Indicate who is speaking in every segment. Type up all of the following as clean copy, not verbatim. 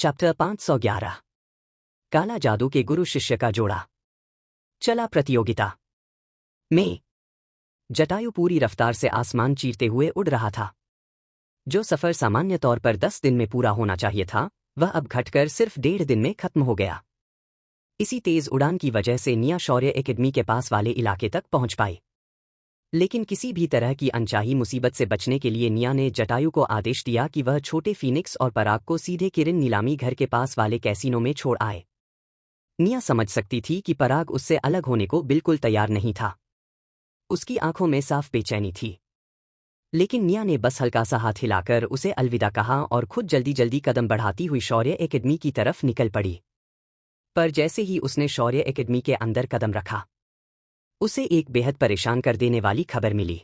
Speaker 1: Chapter 511 काला जादू के गुरु शिष्य का जोड़ा। चला प्रतियोगिता में जटायु पूरी रफ्तार से आसमान चीरते हुए उड़ रहा था। जो सफर सामान्य तौर पर 10 दिन में पूरा होना चाहिए था, वह अब घटकर सिर्फ 1.5 दिन में खत्म हो गया। इसी तेज उड़ान की वजह से निया शौर्य एकेडमी के पास वाले इलाके तक पहुंच पाई। लेकिन किसी भी तरह की अनचाही मुसीबत से बचने के लिए निया ने जटायु को आदेश दिया कि वह छोटे फीनिक्स और पराग को सीधे किरण नीलामी घर के पास वाले कैसीनो में छोड़ आए। निया समझ सकती थी कि पराग उससे अलग होने को बिल्कुल तैयार नहीं था। उसकी आंखों में साफ बेचैनी थी। लेकिन निया ने बस हल्का सा हाथ हिलाकर उसे अलविदा कहा और खुद जल्दी जल्दी कदम बढ़ाती हुई शौर्य एकेडमी की तरफ निकल पड़ी। पर जैसे ही उसने शौर्य एकेडमी के अंदर कदम रखा, उसे एक बेहद परेशान कर देने वाली खबर मिली।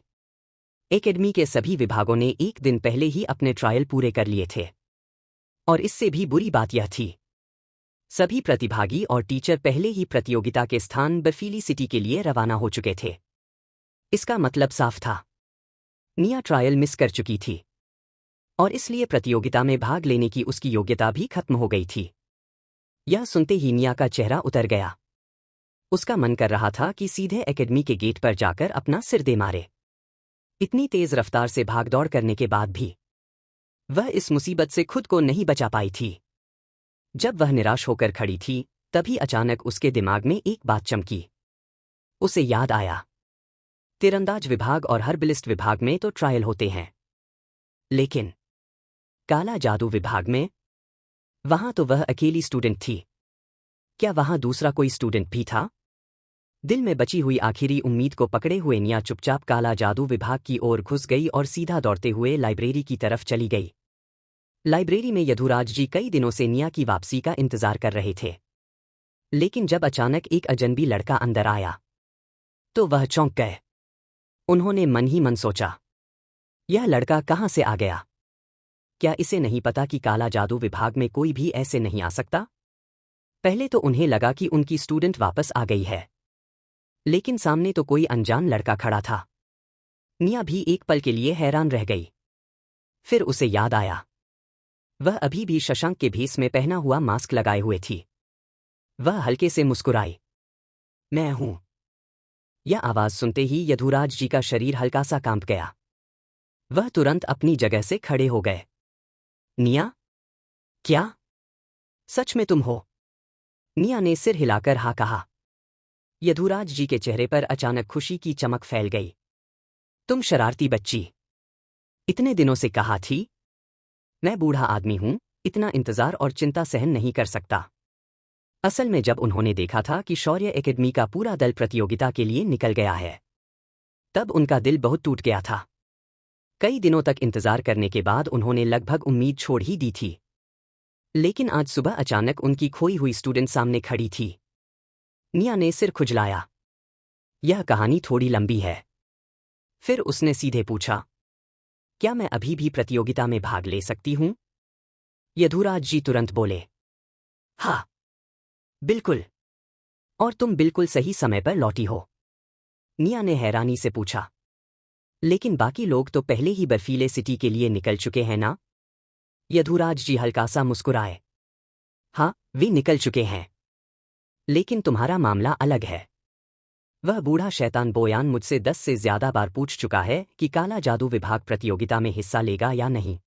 Speaker 1: एकेडमी के सभी विभागों ने एक दिन पहले ही अपने ट्रायल पूरे कर लिए थे। और इससे भी बुरी बात यह थी, सभी प्रतिभागी और टीचर पहले ही प्रतियोगिता के स्थान बर्फीली सिटी के लिए रवाना हो चुके थे। इसका मतलब साफ था, निया ट्रायल मिस कर चुकी थी और इसलिए प्रतियोगिता में भाग लेने की उसकी योग्यता भी खत्म हो गई थी। यह सुनते ही निया का चेहरा उतर गया। उसका मन कर रहा था कि सीधे एकेडमी के गेट पर जाकर अपना सिर दे मारे। इतनी तेज रफ्तार से भागदौड़ करने के बाद भी वह इस मुसीबत से खुद को नहीं बचा पाई थी। जब वह निराश होकर खड़ी थी, तभी अचानक उसके दिमाग में एक बात चमकी। उसे याद आया, तीरंदाज विभाग और हर्बलिस्ट विभाग में तो ट्रायल होते हैं, लेकिन काला जादू विभाग में, वहां तो वह अकेली स्टूडेंट थी। क्या वहां दूसरा कोई स्टूडेंट भी था? दिल में बची हुई आखिरी उम्मीद को पकड़े हुए निया चुपचाप काला जादू विभाग की ओर घुस गई और सीधा दौड़ते हुए लाइब्रेरी की तरफ चली गई। लाइब्रेरी में यदुराज जी कई दिनों से निया की वापसी का इंतजार कर रहे थे। लेकिन जब अचानक एक अजनबी लड़का अंदर आया, तो वह चौंक गए। उन्होंने मन ही मन सोचा, यह लड़का कहां से आ गया? क्या इसे नहीं पता कि काला जादू विभाग में कोई भी ऐसे नहीं आ सकता? पहले तो उन्हें लगा कि उनकी स्टूडेंट वापस आ गई है, लेकिन सामने तो कोई अनजान लड़का खड़ा था। निया भी एक पल के लिए हैरान रह गई। फिर उसे याद आया, वह अभी भी शशांक के भेस में पहना हुआ मास्क लगाए हुए थी। वह हल्के से मुस्कुराई। मैं हूं। यह आवाज सुनते ही यदुराज जी का शरीर हल्का सा कांप गया। वह तुरंत अपनी जगह से खड़े हो गए। निया, क्या सच में तुम हो? निया ने सिर हिलाकर हाँ कहा। यदुराज जी के चेहरे पर अचानक खुशी की चमक फैल गई। तुम शरारती बच्ची, इतने दिनों से कहा थी। मैं बूढ़ा आदमी हूं, इतना इंतजार और चिंता सहन नहीं कर सकता। असल में जब उन्होंने देखा था कि शौर्य एकेडमी का पूरा दल प्रतियोगिता के लिए निकल गया है, तब उनका दिल बहुत टूट गया था। कई दिनों तक इंतजार करने के बाद उन्होंने लगभग उम्मीद छोड़ ही दी थी। लेकिन आज सुबह अचानक उनकी खोई हुई स्टूडेंट सामने खड़ी थी। निया ने सिर खुजलाया। यह कहानी थोड़ी लंबी है। फिर उसने सीधे पूछा, क्या मैं अभी भी प्रतियोगिता में भाग ले सकती हूं? यदुराज जी तुरंत बोले, हाँ, बिल्कुल। और तुम बिल्कुल सही समय पर लौटी हो। निया ने हैरानी से पूछा, लेकिन बाकी लोग तो पहले ही बर्फीले सिटी के लिए निकल चुके हैं ना? यदुराज जी हल्का सा मुस्कुराए। हाँ, वे निकल चुके हैं, लेकिन तुम्हारा मामला अलग है। वह बूढ़ा शैतान बोयान मुझसे 10 से ज्यादा बार पूछ चुका है कि काला जादू विभाग प्रतियोगिता में हिस्सा लेगा या नहीं,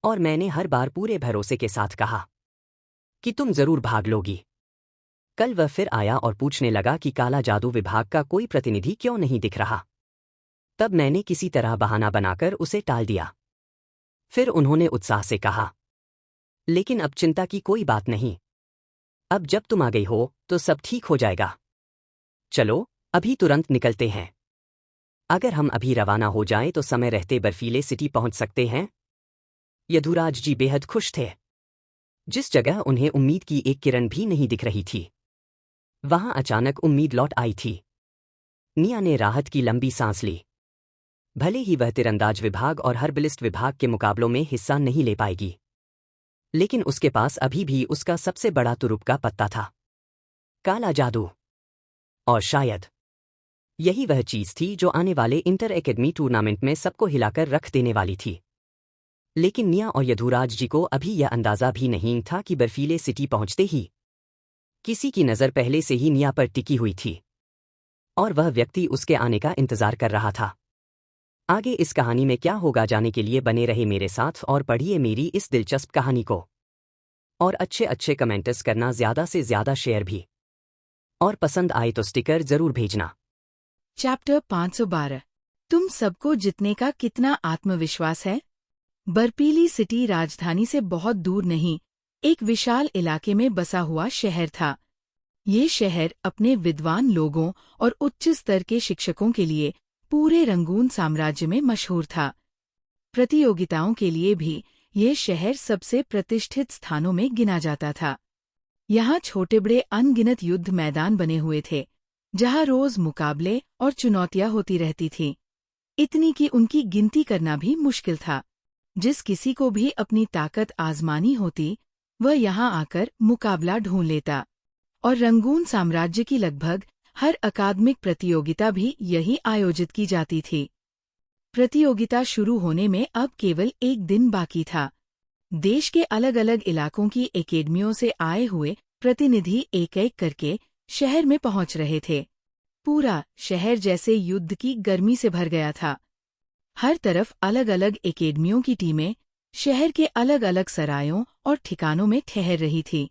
Speaker 1: और मैंने हर बार पूरे भरोसे के साथ कहा कि तुम जरूर भाग लोगी। कल वह फिर आया और पूछने लगा कि काला जादू विभाग का कोई प्रतिनिधि क्यों नहीं दिख रहा। तब मैंने किसी तरह बहाना बनाकर उसे टाल दिया। फिर उन्होंने उत्साह से कहा, लेकिन अब चिंता की कोई बात नहीं। अब जब तुम आ गई हो तो सब ठीक हो जाएगा। चलो, अभी तुरंत निकलते हैं। अगर हम अभी रवाना हो जाएं तो समय रहते बर्फीले सिटी पहुंच सकते हैं। यदुराज जी बेहद खुश थे। जिस जगह उन्हें उम्मीद की एक किरण भी नहीं दिख रही थी, वहां अचानक उम्मीद लौट आई थी। निया ने राहत की लंबी सांस ली। भले ही वह तीरंदाज विभाग और हर्बलिस्ट विभाग के मुकाबलों में हिस्सा नहीं ले पाएगी, लेकिन उसके पास अभी भी उसका सबसे बड़ा तुरुप का पत्ता था, काला जादू। और शायद यही वह चीज थी जो आने वाले इंटर एकेडमी टूर्नामेंट में सबको हिलाकर रख देने वाली थी। लेकिन निया और यदुराज जी को अभी यह अंदाजा भी नहीं था कि बर्फीले सिटी पहुंचते ही किसी की नज़र पहले से ही निया पर टिकी हुई थी और वह व्यक्ति उसके आने का इंतजार कर रहा था। आगे इस कहानी में क्या होगा जाने के लिए बने रहे मेरे साथ और पढ़िए मेरी इस दिलचस्प कहानी को। और अच्छे अच्छे कमेंट्स करना, ज़्यादा से ज़्यादा शेयर भी, और पसंद आए तो स्टिकर जरूर भेजना।
Speaker 2: चैप्टर 512। तुम सबको जितने का कितना आत्मविश्वास है। बर्फीली सिटी राजधानी से बहुत दूर नहीं, एक विशाल इलाके में बसा हुआ शहर था। ये शहर अपने विद्वान लोगों और उच्च स्तर के शिक्षकों के लिए पूरे रंगून साम्राज्य में मशहूर था। प्रतियोगिताओं के लिए भी ये शहर सबसे प्रतिष्ठित स्थानों में गिना जाता था। यहाँ छोटे बड़े अनगिनत युद्ध मैदान बने हुए थे, जहाँ रोज मुकाबले और चुनौतियाँ होती रहती थीं। इतनी कि उनकी गिनती करना भी मुश्किल था। जिस किसी को भी अपनी ताकत आजमानी होती, वह यहाँ आकर मुकाबला ढूंढ लेता। और रंगून साम्राज्य की लगभग हर अकादमिक प्रतियोगिता भी यही आयोजित की जाती थी। प्रतियोगिता शुरू होने में अब केवल एक दिन बाकी था। देश के अलग अलग इलाकों की एकेडमियों से आए हुए प्रतिनिधि एक एक करके शहर में पहुंच रहे थे। पूरा शहर जैसे युद्ध की गर्मी से भर गया था। हर तरफ अलग अलग एकेडमियों की टीमें शहर के अलग अलग सरायों और ठिकानों में ठहर रही थी।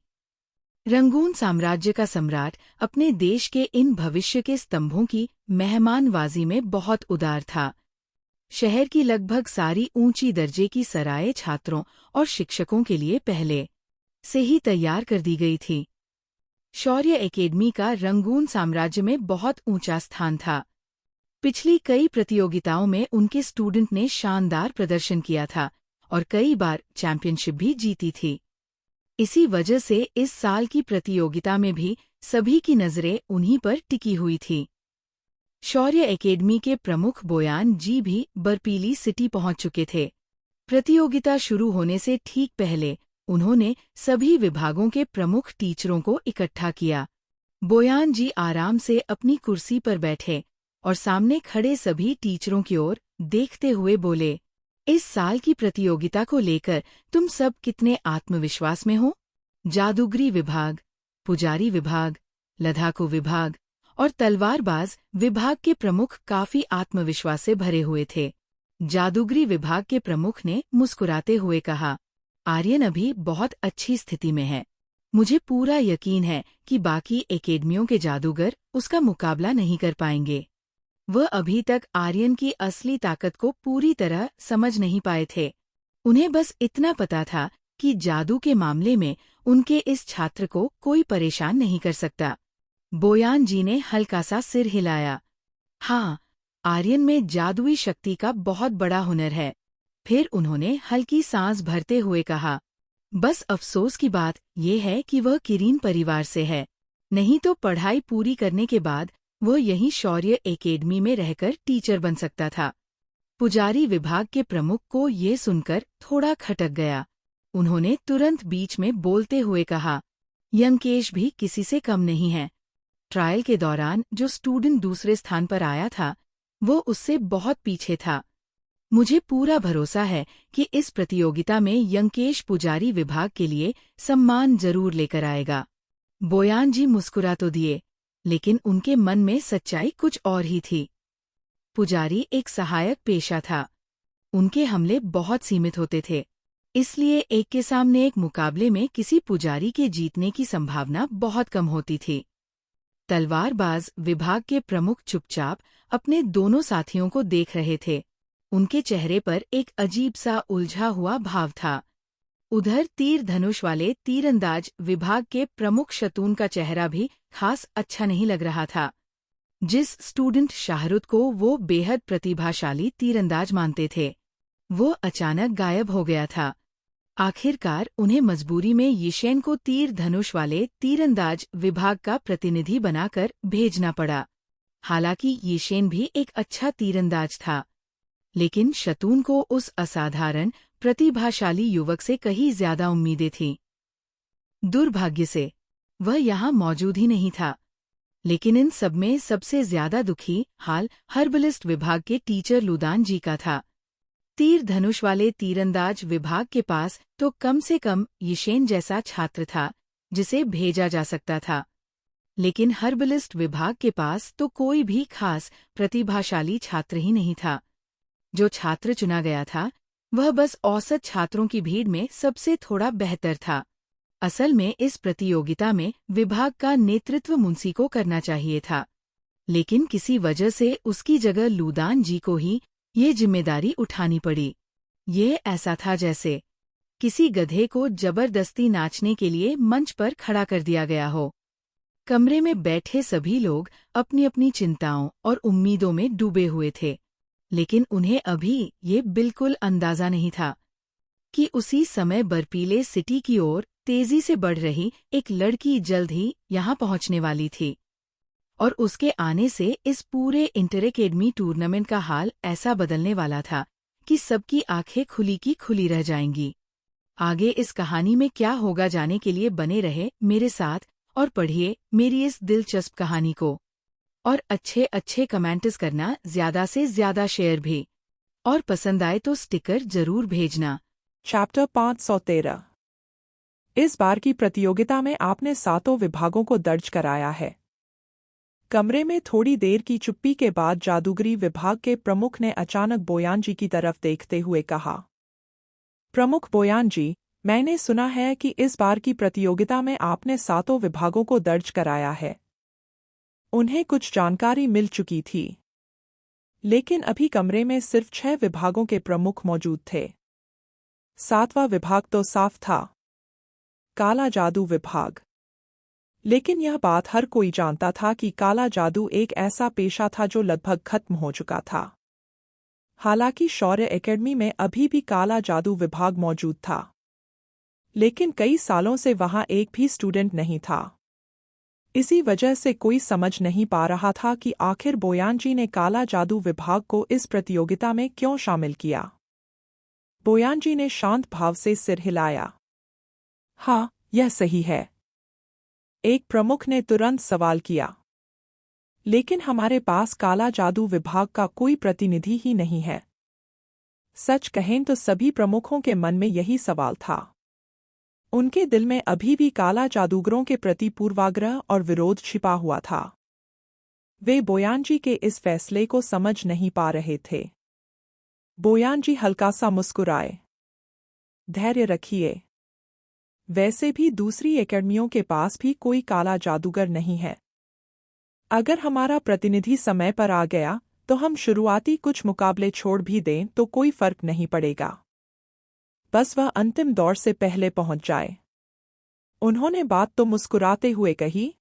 Speaker 2: रंगून साम्राज्य का सम्राट अपने देश के इन भविष्य के स्तंभों की मेहमानवाजी में बहुत उदार था। शहर की लगभग सारी ऊंची दर्जे की सराय छात्रों और शिक्षकों के लिए पहले से ही तैयार कर दी गई थी। शौर्य एकेडमी का रंगून साम्राज्य में बहुत ऊंचा स्थान था। पिछली कई प्रतियोगिताओं में उनके स्टूडेंट ने शानदार प्रदर्शन किया था और कई बार चैंपियनशिप भी जीती थी। इसी वजह से इस साल की प्रतियोगिता में भी सभी की नजरें उन्हीं पर टिकी हुई थी। शौर्य एकेडमी के प्रमुख बोयान जी भी बर्फीली सिटी पहुंच चुके थे। प्रतियोगिता शुरू होने से ठीक पहले उन्होंने सभी विभागों के प्रमुख टीचरों को इकट्ठा किया। बोयान जी आराम से अपनी कुर्सी पर बैठे और सामने खड़े सभी टीचरों की ओर देखते हुए बोले, इस साल की प्रतियोगिता को लेकर तुम सब कितने आत्मविश्वास में हो? जादूगरी विभाग, पुजारी विभाग, लद्दाखू विभाग और तलवारबाज विभाग के प्रमुख काफी आत्मविश्वास से भरे हुए थे। जादूगरी विभाग के प्रमुख ने मुस्कुराते हुए कहा, आर्यन अभी बहुत अच्छी स्थिति में है। मुझे पूरा यकीन है कि बाकी एकेडमियों के जादूगर उसका मुकाबला नहीं कर पाएंगे। वह अभी तक आर्यन की असली ताकत को पूरी तरह समझ नहीं पाए थे। उन्हें बस इतना पता था कि जादू के मामले में उनके इस छात्र को कोई परेशान नहीं कर सकता। बोयान जी ने हल्का सा सिर हिलाया। हाँ, आर्यन में जादुई शक्ति का बहुत बड़ा हुनर है। फिर उन्होंने हल्की सांस भरते हुए कहा, बस अफसोस की बात यह है कि वह किरीन परिवार से है, नहीं तो पढ़ाई पूरी करने के बाद वह यहीं शौर्य एकेडमी में रहकर टीचर बन सकता था। पुजारी विभाग के प्रमुख को ये सुनकर थोड़ा खटक गया। उन्होंने तुरंत बीच में बोलते हुए कहा, यंकेश भी किसी से कम नहीं है। ट्रायल के दौरान जो स्टूडेंट दूसरे स्थान पर आया था, वो उससे बहुत पीछे था। मुझे पूरा भरोसा है कि इस प्रतियोगिता में यंकेश पुजारी विभाग के लिए सम्मान जरूर लेकर आएगा। बोयान जी मुस्कुरा तो दिए, लेकिन उनके मन में सच्चाई कुछ और ही थी। पुजारी एक सहायक पेशा था। उनके हमले बहुत सीमित होते थे, इसलिए एक के सामने एक मुकाबले में किसी पुजारी के जीतने की संभावना बहुत कम होती थी। तलवारबाज विभाग के प्रमुख चुपचाप अपने दोनों साथियों को देख रहे थे। उनके चेहरे पर एक अजीब सा उलझा हुआ भाव था। उधर तीर धनुष वाले तीरंदाज विभाग के प्रमुख शतून का चेहरा भी खास अच्छा नहीं लग रहा था। जिस स्टूडेंट शाहरुद को वो बेहद प्रतिभाशाली तीरंदाज मानते थे, वो अचानक गायब हो गया था। आखिरकार उन्हें मजबूरी में यिशेन को तीर धनुष वाले तीरंदाज विभाग का प्रतिनिधि बनाकर भेजना पड़ा। हालांकि यिशेन भी एक अच्छा तीरंदाज था, लेकिन शतून को उस असाधारण प्रतिभाशाली युवक से कहीं ज्यादा उम्मीदें थीं। दुर्भाग्य से वह यहाँ मौजूद ही नहीं था। लेकिन इन सब में सबसे ज्यादा दुखी हाल हर्बलिस्ट विभाग के टीचर लुदान जी का था। तीर धनुष वाले तीरंदाज विभाग के पास तो कम से कम यिशेन जैसा छात्र था जिसे भेजा जा सकता था, लेकिन हर्बलिस्ट विभाग के पास तो कोई भी खास प्रतिभाशाली छात्र ही नहीं था। जो छात्र चुना गया था वह बस औसत छात्रों की भीड़ में सबसे थोड़ा बेहतर था। असल में इस प्रतियोगिता में विभाग का नेतृत्व मुंशी को करना चाहिए था, लेकिन किसी वजह से उसकी जगह लूदान जी को ही ये जिम्मेदारी उठानी पड़ी। ये ऐसा था जैसे किसी गधे को जबरदस्ती नाचने के लिए मंच पर खड़ा कर दिया गया हो। कमरे में बैठे सभी लोग अपनी अपनी चिंताओं और उम्मीदों में डूबे हुए थे, लेकिन उन्हें अभी ये बिल्कुल अंदाजा नहीं था कि उसी समय बर्फीले सिटी की ओर तेजी से बढ़ रही एक लड़की जल्द ही यहाँ पहुँचने वाली थी, और उसके आने से इस पूरे इंटर एकेडमी टूर्नामेंट का हाल ऐसा बदलने वाला था कि सबकी आंखें खुली की खुली रह जाएंगी। आगे इस कहानी में क्या होगा जानने के लिए बने रहे मेरे साथ और पढ़िए मेरी इस दिलचस्प कहानी को। और अच्छे अच्छे कमेंट्स करना, ज्यादा से ज्यादा शेयर भी, और पसंद आए तो स्टिकर जरूर भेजना।
Speaker 3: चैप्टर 513। इस बार की प्रतियोगिता में आपने 7 विभागों को दर्ज कराया है। कमरे में थोड़ी देर की चुप्पी के बाद जादूगरी विभाग के प्रमुख ने अचानक बोयान जी की तरफ देखते हुए कहा, प्रमुख बोयान जी, मैंने सुना है कि इस बार की प्रतियोगिता में आपने 7 विभागों को दर्ज कराया है। उन्हें कुछ जानकारी मिल चुकी थी, लेकिन अभी कमरे में सिर्फ 6 विभागों के प्रमुख मौजूद थे। 7वां विभाग तो साफ था, काला जादू विभाग। लेकिन यह बात हर कोई जानता था कि काला जादू एक ऐसा पेशा था जो लगभग खत्म हो चुका था। हालांकि शौर्य एकेडमी में अभी भी काला जादू विभाग मौजूद था, लेकिन कई सालों से वहां एक भी स्टूडेंट नहीं था। इसी वजह से कोई समझ नहीं पा रहा था कि आखिर बोयान जी ने काला जादू विभाग को इस प्रतियोगिता में क्यों शामिल किया। बोयान जी ने शांत भाव से सिर हिलाया। हाँ, यह सही है, एक प्रमुख ने तुरंत सवाल किया। लेकिन हमारे पास काला जादू विभाग का कोई प्रतिनिधि ही नहीं है। सच कहें तो सभी प्रमुखों के मन में यही सवाल था। उनके दिल में अभी भी काला जादूगरों के प्रति पूर्वाग्रह और विरोध छिपा हुआ था। वे बोयान जी के इस फैसले को समझ नहीं पा रहे थे। बोयान जी हल्का सा मुस्कुराए। धैर्य रखिए, वैसे भी दूसरी एकेडमियों के पास भी कोई काला जादूगर नहीं है। अगर हमारा प्रतिनिधि समय पर आ गया तो हम शुरुआती कुछ मुकाबले छोड़ भी दें तो कोई फर्क नहीं पड़ेगा, बस वह अंतिम दौर से पहले पहुंच जाए। उन्होंने बात तो मुस्कुराते हुए कही,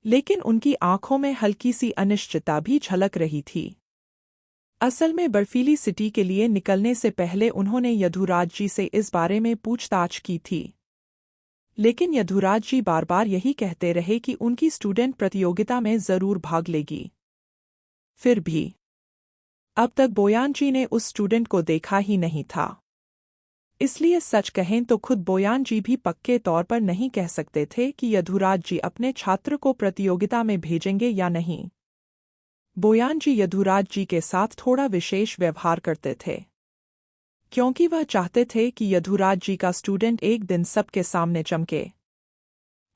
Speaker 3: लेकिन उनकी आंखों में हल्की सी अनिश्चितता भी झलक रही थी। असल में बर्फीली सिटी के लिए निकलने से पहले उन्होंने यदुराज जी से इस बारे में पूछताछ की थी, लेकिन यदुराज जी बार बार यही कहते रहे कि उनकी स्टूडेंट प्रतियोगिता में जरूर भाग लेगी। फिर भी अब तक बोयान जी ने उस स्टूडेंट को देखा ही नहीं था, इसलिए सच कहें तो खुद बोयान जी भी पक्के तौर पर नहीं कह सकते थे कि यदुराज जी अपने छात्र को प्रतियोगिता में भेजेंगे या नहीं। बोयान जी यदुराज जी के साथ थोड़ा विशेष व्यवहार करते थे, क्योंकि वह चाहते थे कि यदुराज जी का स्टूडेंट एक दिन सबके सामने चमके।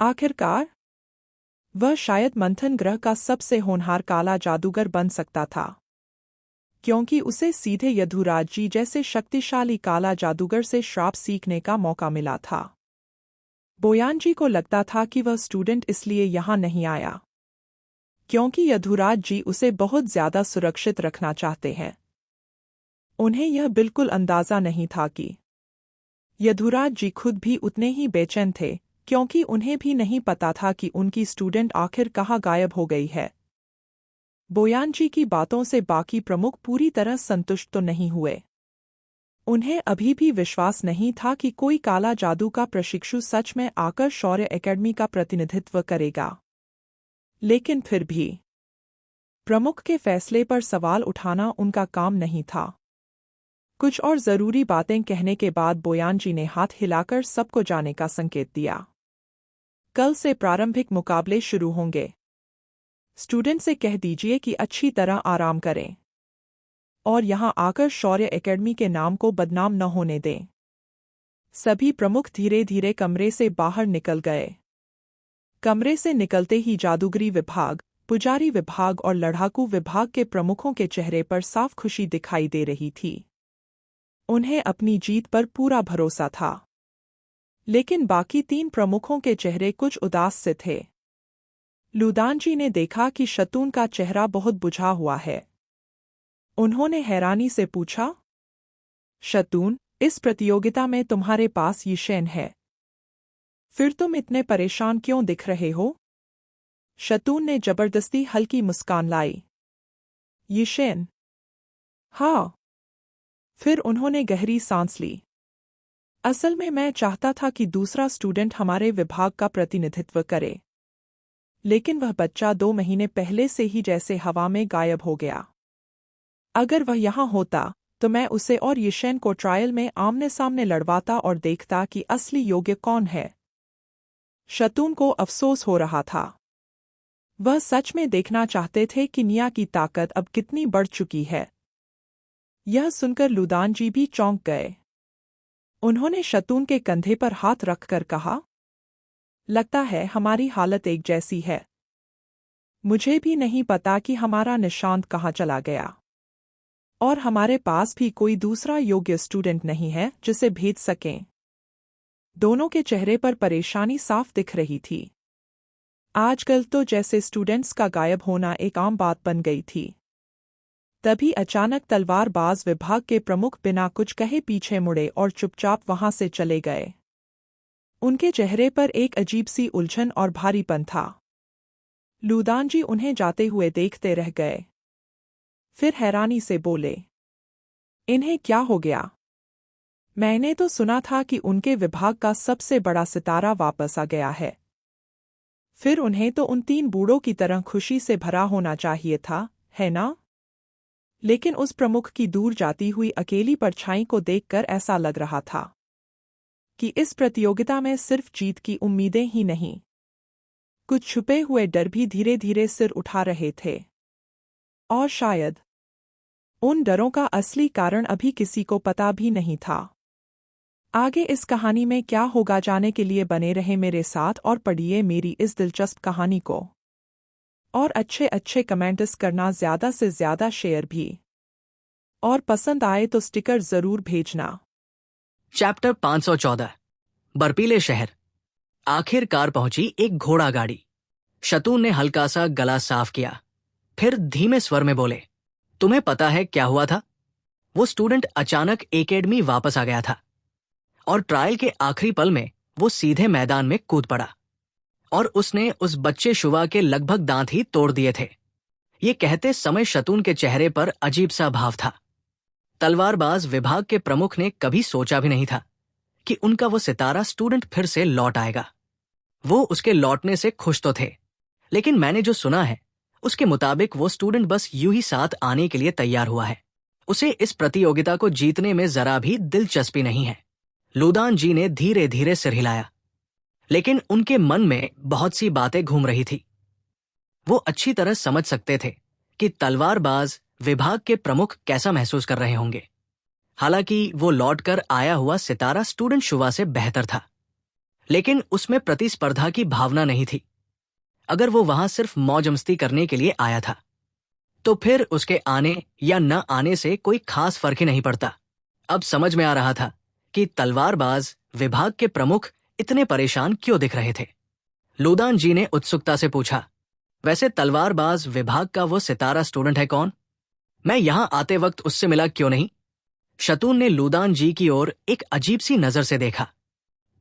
Speaker 3: आखिरकार वह शायद मंथन ग्रह का सबसे होनहार काला जादूगर बन सकता था, क्योंकि उसे सीधे यदुराज जी जैसे शक्तिशाली काला जादूगर से श्राप सीखने का मौका मिला था। बोयान जी को लगता था कि वह स्टूडेंट इसलिए यहाँ नहीं आया क्योंकि यदुराज जी उसे बहुत ज्यादा सुरक्षित रखना चाहते हैं। उन्हें यह बिल्कुल अंदाजा नहीं था कि यदुराज जी खुद भी उतने ही बेचैन थे, क्योंकि उन्हें भी नहीं पता था कि उनकी स्टूडेंट आखिर कहाँ गायब हो गई है। बोयान जी की बातों से बाकी प्रमुख पूरी तरह संतुष्ट तो नहीं हुए। उन्हें अभी भी विश्वास नहीं था कि कोई काला जादू का प्रशिक्षु सच में आकर शौर्य एकेडमी का प्रतिनिधित्व करेगा। लेकिन फिर भी प्रमुख के फैसले पर सवाल उठाना उनका काम नहीं था। कुछ और जरूरी बातें कहने के बाद बोयान जी ने हाथ हिलाकर सबको जाने का संकेत दिया। कल से प्रारंभिक मुकाबले शुरू होंगे। स्टूडेंट से कह दीजिए कि अच्छी तरह आराम करें और यहाँ आकर शौर्य एकेडमी के नाम को बदनाम न होने दें। सभी प्रमुख धीरे धीरे कमरे से बाहर निकल गए। कमरे से निकलते ही जादूगरी विभाग, पुजारी विभाग और लड़ाकू विभाग के प्रमुखों के चेहरे पर साफ खुशी दिखाई दे रही थी। उन्हें अपनी जीत पर पूरा भरोसा था। लेकिन बाकी 3 प्रमुखों के चेहरे कुछ उदास से थे। लुदानजी ने देखा कि शतून का चेहरा बहुत बुझा हुआ है। उन्होंने हैरानी से पूछा, शतून, इस प्रतियोगिता में तुम्हारे पास यिशेन है, फिर तुम इतने परेशान क्यों दिख रहे हो? शतून ने जबरदस्ती हल्की मुस्कान लाई। यिशेन? हाँ। फिर उन्होंने गहरी सांस ली। असल में मैं चाहता था कि दूसरा स्टूडेंट हमारे विभाग का प्रतिनिधित्व करे, लेकिन वह बच्चा 2 महीने पहले से ही जैसे हवा में गायब हो गया। अगर वह यहाँ होता तो मैं उसे और यिशेन को ट्रायल में आमने सामने लड़वाता और देखता कि असली योग्य कौन है। शतून को अफसोस हो रहा था। वह सच में देखना चाहते थे कि निया की ताकत अब कितनी बढ़ चुकी है। यह सुनकर लुदानजी भी चौंक गए। उन्होंने शतून के कंधे पर हाथ रखकर कहा, लगता है हमारी हालत एक जैसी है। मुझे भी नहीं पता कि हमारा निशांत कहाँ चला गया, और हमारे पास भी कोई दूसरा योग्य स्टूडेंट नहीं है जिसे भेज सकें। दोनों के चेहरे पर परेशानी साफ दिख रही थी। आजकल तो जैसे स्टूडेंट्स का गायब होना एक आम बात बन गई थी। तभी अचानक तलवारबाज विभाग के प्रमुख बिना कुछ कहे पीछे मुड़े और चुपचाप वहां से चले गए। उनके चेहरे पर एक अजीब सी उलझन और भारीपन था। लुदानजी उन्हें जाते हुए देखते रह गए। फिर हैरानी से बोले, इन्हें क्या हो गया? मैंने तो सुना था कि उनके विभाग का सबसे बड़ा सितारा वापस आ गया है। फिर उन्हें तो उन 3 बूढ़ों की तरह खुशी से भरा होना चाहिए था, है ना? लेकिन उस प्रमुख की दूर जाती हुई अकेली परछाई को देखकर ऐसा लग रहा था कि इस प्रतियोगिता में सिर्फ जीत की उम्मीदें ही नहीं, कुछ छुपे हुए डर भी धीरे धीरे सिर उठा रहे थे। और शायद उन डरों का असली कारण अभी किसी को पता भी नहीं था। आगे इस कहानी में क्या होगा जानने के लिए बने रहे मेरे साथ और पढ़िए मेरी इस दिलचस्प कहानी को। और अच्छे अच्छे कमेंट्स करना, ज़्यादा से ज़्यादा शेयर भी, और पसंद आए तो स्टिकर ज़रूर भेजना।
Speaker 1: चैप्टर 514 बर्फीले शहर। आखिरकार पहुंची एक घोड़ा गाड़ी। शतून ने हल्का सा गला साफ किया, फिर धीमे स्वर में बोले, तुम्हें पता है क्या हुआ था? वो स्टूडेंट अचानक एकेडमी वापस आ गया था और ट्रायल के आखिरी पल में वो सीधे मैदान में कूद पड़ा और उसने उस बच्चे शुवा के लगभग दांत ही तोड़ दिए थे। ये कहते समय शतून के चेहरे पर अजीब सा भाव था। तलवारबाज विभाग के प्रमुख ने कभी सोचा भी नहीं था कि उनका वो सितारा स्टूडेंट फिर से लौट आएगा। वो उसके लौटने से खुश तो थे, लेकिन मैंने जो सुना है उसके मुताबिक वो स्टूडेंट बस यूं ही साथ आने के लिए तैयार हुआ है। उसे इस प्रतियोगिता को जीतने में जरा भी दिलचस्पी नहीं है। लुदानजी ने धीरे धीरे सिर हिलाया, लेकिन उनके मन में बहुत सी बातें घूम रही थी। वो अच्छी तरह समझ सकते थे कि तलवारबाज विभाग के प्रमुख कैसा महसूस कर रहे होंगे। हालांकि वो लौटकर आया हुआ सितारा स्टूडेंट शुवा से बेहतर था, लेकिन उसमें प्रतिस्पर्धा की भावना नहीं थी। अगर वो वहां सिर्फ मौज मस्ती करने के लिए आया था तो फिर उसके आने या न आने से कोई खास फर्क ही नहीं पड़ता। अब समझ में आ रहा था कि तलवारबाज विभाग के प्रमुख इतने परेशान क्यों दिख रहे थे। लुदानजी ने उत्सुकता से पूछा, वैसे तलवारबाज विभाग का वो सितारा स्टूडेंट है कौन? मैं यहां आते वक्त उससे मिला क्यों नहीं? शतून ने लुदानजी की ओर एक अजीब सी नजर से देखा।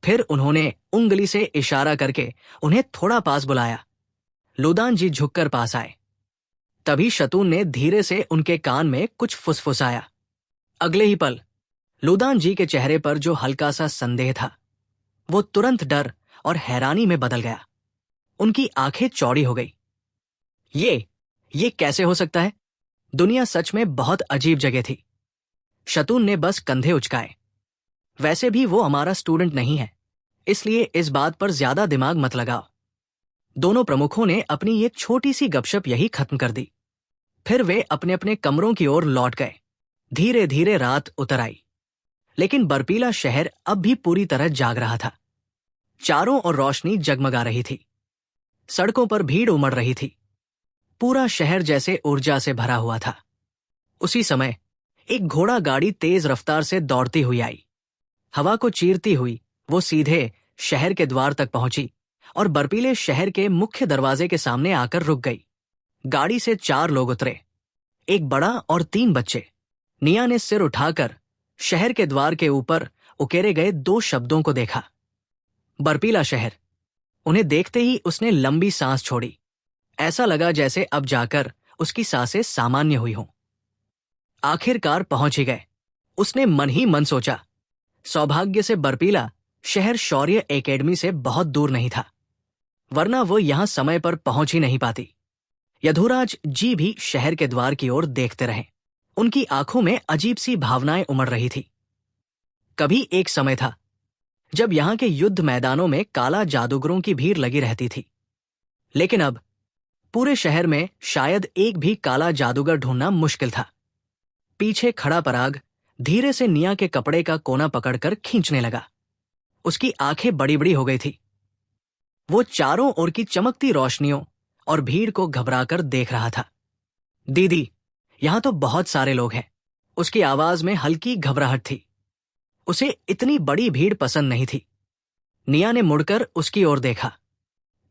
Speaker 1: फिर उन्होंने उंगली से इशारा करके उन्हें थोड़ा पास बुलाया। लुदानजी झुककर पास आए। तभी शतून ने धीरे से उनके कान में कुछ फुसफुसाया। अगले ही पल लुदानजी के चेहरे पर जो हल्का सा संदेह था वो तुरंत डर और हैरानी में बदल गया। उनकी आंखें चौड़ी हो गई। ये कैसे हो सकता है? दुनिया सच में बहुत अजीब जगह थी। शतून ने बस कंधे उचकाए। वैसे भी वो हमारा स्टूडेंट नहीं है, इसलिए इस बात पर ज्यादा दिमाग मत लगाओ। दोनों प्रमुखों ने अपनी एक छोटी सी गपशप यही खत्म कर दी। फिर वे अपने अपने कमरों की ओर लौट गए धीरे धीरे रात उतर आई, लेकिन बर्फीला शहर अब भी पूरी तरह जाग रहा था। चारों ओर रोशनी जगमगा रही थी, सड़कों पर भीड़ उमड़ रही थी, पूरा शहर जैसे ऊर्जा से भरा हुआ था। उसी समय एक घोड़ा गाड़ी तेज रफ्तार से दौड़ती हुई आई। हवा को चीरती हुई वो सीधे शहर के द्वार तक पहुंची और बर्फीले शहर के मुख्य दरवाजे के सामने आकर रुक गई। गाड़ी से 4 लोग उतरे, एक बड़ा और 3 बच्चे। निया ने सिर उठाकर शहर के द्वार के ऊपर उकेरे गए 2 शब्दों को देखा, बर्फीला शहर। उन्हें देखते ही उसने लंबी सांस छोड़ी। ऐसा लगा जैसे अब जाकर उसकी सांसें सामान्य हुई हों। आखिरकार पहुंच ही गए, उसने मन ही मन सोचा। सौभाग्य से बर्फीला शहर शौर्य एकेडमी से बहुत दूर नहीं था, वरना वो यहां समय पर पहुंच ही नहीं पाती। यदुराज जी भी शहर के द्वार की ओर देखते रहे। उनकी आंखों में अजीब सी भावनाएं उमड़ रही थी। कभी एक समय था जब यहां के युद्ध मैदानों में काला जादूगरों की भीड़ लगी रहती थी, लेकिन अब पूरे शहर में शायद एक भी काला जादूगर ढूंढना मुश्किल था। पीछे खड़ा पराग धीरे से निया के कपड़े का कोना पकड़कर खींचने लगा। उसकी आंखें बड़ी बड़ी हो गई थी। वो चारों ओर की चमकती रोशनियों और भीड़ को घबराकर देख रहा था। दीदी, यहां तो बहुत सारे लोग हैं। उसकी आवाज में हल्की घबराहट थी। उसे इतनी बड़ी भीड़ पसंद नहीं थी। निया ने मुड़कर उसकी ओर देखा,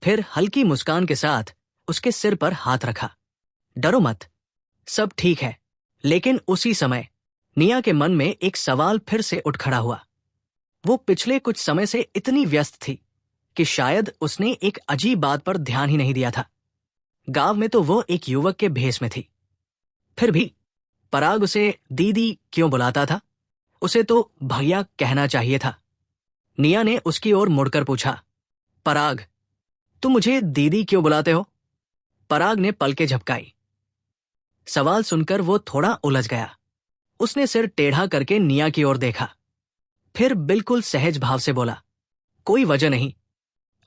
Speaker 1: फिर हल्की मुस्कान के साथ उसके सिर पर हाथ रखा। डरो मत, सब ठीक है। लेकिन उसी समय निया के मन में एक सवाल फिर से उठ खड़ा हुआ। वो पिछले कुछ समय से इतनी व्यस्त थी कि शायद उसने एक अजीब बात पर ध्यान ही नहीं दिया था। गांव में तो वो एक युवक के भेष में थी, फिर भी पराग उसे दीदी क्यों बुलाता था? उसे तो भैया कहना चाहिए था। निया ने उसकी ओर मुड़कर पूछा, पराग, तुम मुझे दीदी क्यों बुलाते हो? पराग ने पलकें झपकाई। सवाल सुनकर वो थोड़ा उलझ गया। उसने सिर टेढ़ा करके निया की ओर देखा, फिर बिल्कुल सहज भाव से बोला, कोई वजह नहीं,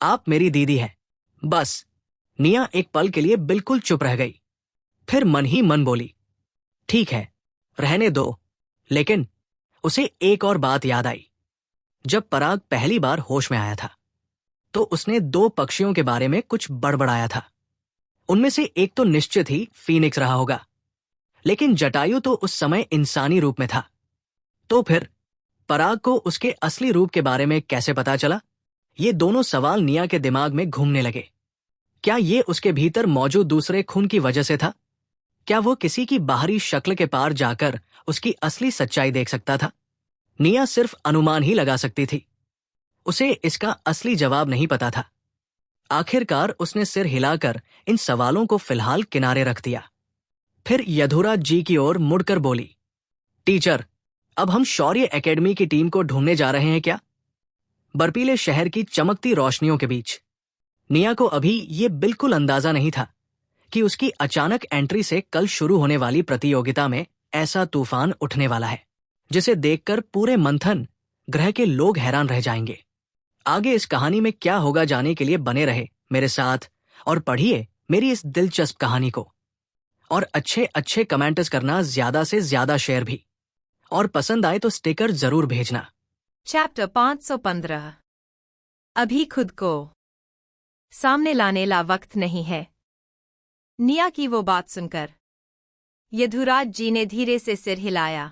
Speaker 1: आप मेरी दीदी हैं, बस। निया एक पल के लिए बिल्कुल चुप रह गई, फिर मन ही मन बोली, ठीक है, रहने दो। लेकिन उसे एक और बात याद आई। जब पराग पहली बार होश में आया था तो उसने 2 पक्षियों के बारे में कुछ बड़बड़ाया था। उनमें से एक तो निश्चित ही फीनिक्स रहा होगा, लेकिन जटायु तो उस समय इंसानी रूप में था। तो फिर पराग को उसके असली रूप के बारे में कैसे पता चला? ये दोनों सवाल निया के दिमाग में घूमने लगे। क्या ये उसके भीतर मौजूद दूसरे खून की वजह से था? क्या वो किसी की बाहरी शक्ल के पार जाकर उसकी असली सच्चाई देख सकता था? निया सिर्फ अनुमान ही लगा सकती थी। उसे इसका असली जवाब नहीं पता था। आखिरकार उसने सिर हिलाकर इन सवालों को फिलहाल किनारे रख दिया। फिर यदुराज जी की ओर मुड़कर बोली, टीचर, अब हम शौर्य एकेडमी की टीम को ढूंढने जा रहे हैं क्या? बर्फीले शहर की चमकती रोशनियों के बीच निया को अभी ये बिल्कुल अंदाजा नहीं था कि उसकी अचानक एंट्री से कल शुरू होने वाली प्रतियोगिता में ऐसा तूफान उठने वाला है जिसे देखकर पूरे मंथन ग्रह के लोग हैरान रह जाएंगे। आगे इस कहानी में क्या होगा जानने के लिए बने रहे मेरे साथ और पढ़िए मेरी इस दिलचस्प कहानी को। और अच्छे अच्छे कमेंट्स करना, ज्यादा से ज्यादा शेयर भी, और पसंद आए तो स्टिकर जरूर भेजना।
Speaker 2: चैप्टर 515। अभी खुद को सामने लाने ला वक्त नहीं है। निया की वो बात सुनकर यदुराज जी ने धीरे से सिर हिलाया।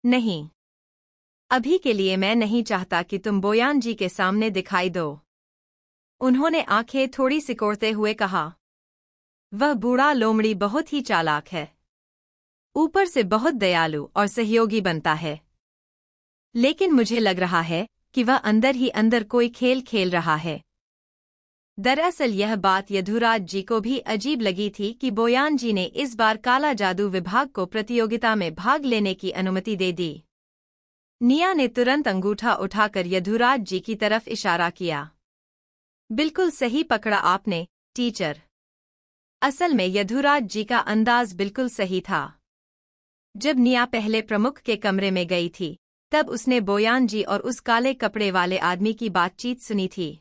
Speaker 2: नहीं, अभी के लिए मैं नहीं चाहता कि तुम बोयान जी के सामने दिखाई दो। उन्होंने आंखें थोड़ी सिकोड़ते हुए कहा, वह बूढ़ा लोमड़ी बहुत ही चालाक है, ऊपर से बहुत दयालु और सहयोगी बनता है, लेकिन मुझे लग रहा है कि वह अंदर ही अंदर कोई खेल खेल रहा है। दरअसल यह बात यदुराज जी को भी अजीब लगी थी कि बोयान जी ने इस बार काला जादू विभाग को प्रतियोगिता में भाग लेने की अनुमति दे दी। निया ने तुरंत अंगूठा उठाकर यदुराज जी की तरफ इशारा किया। बिल्कुल सही पकड़ा आपने, टीचर। असल में यदुराज जी का अंदाज बिल्कुल सही था। जब निया पहले प्रमुख के कमरे में गई थी तब उसने बोयान जी और उस काले कपड़े वाले आदमी की बातचीत सुनी थी।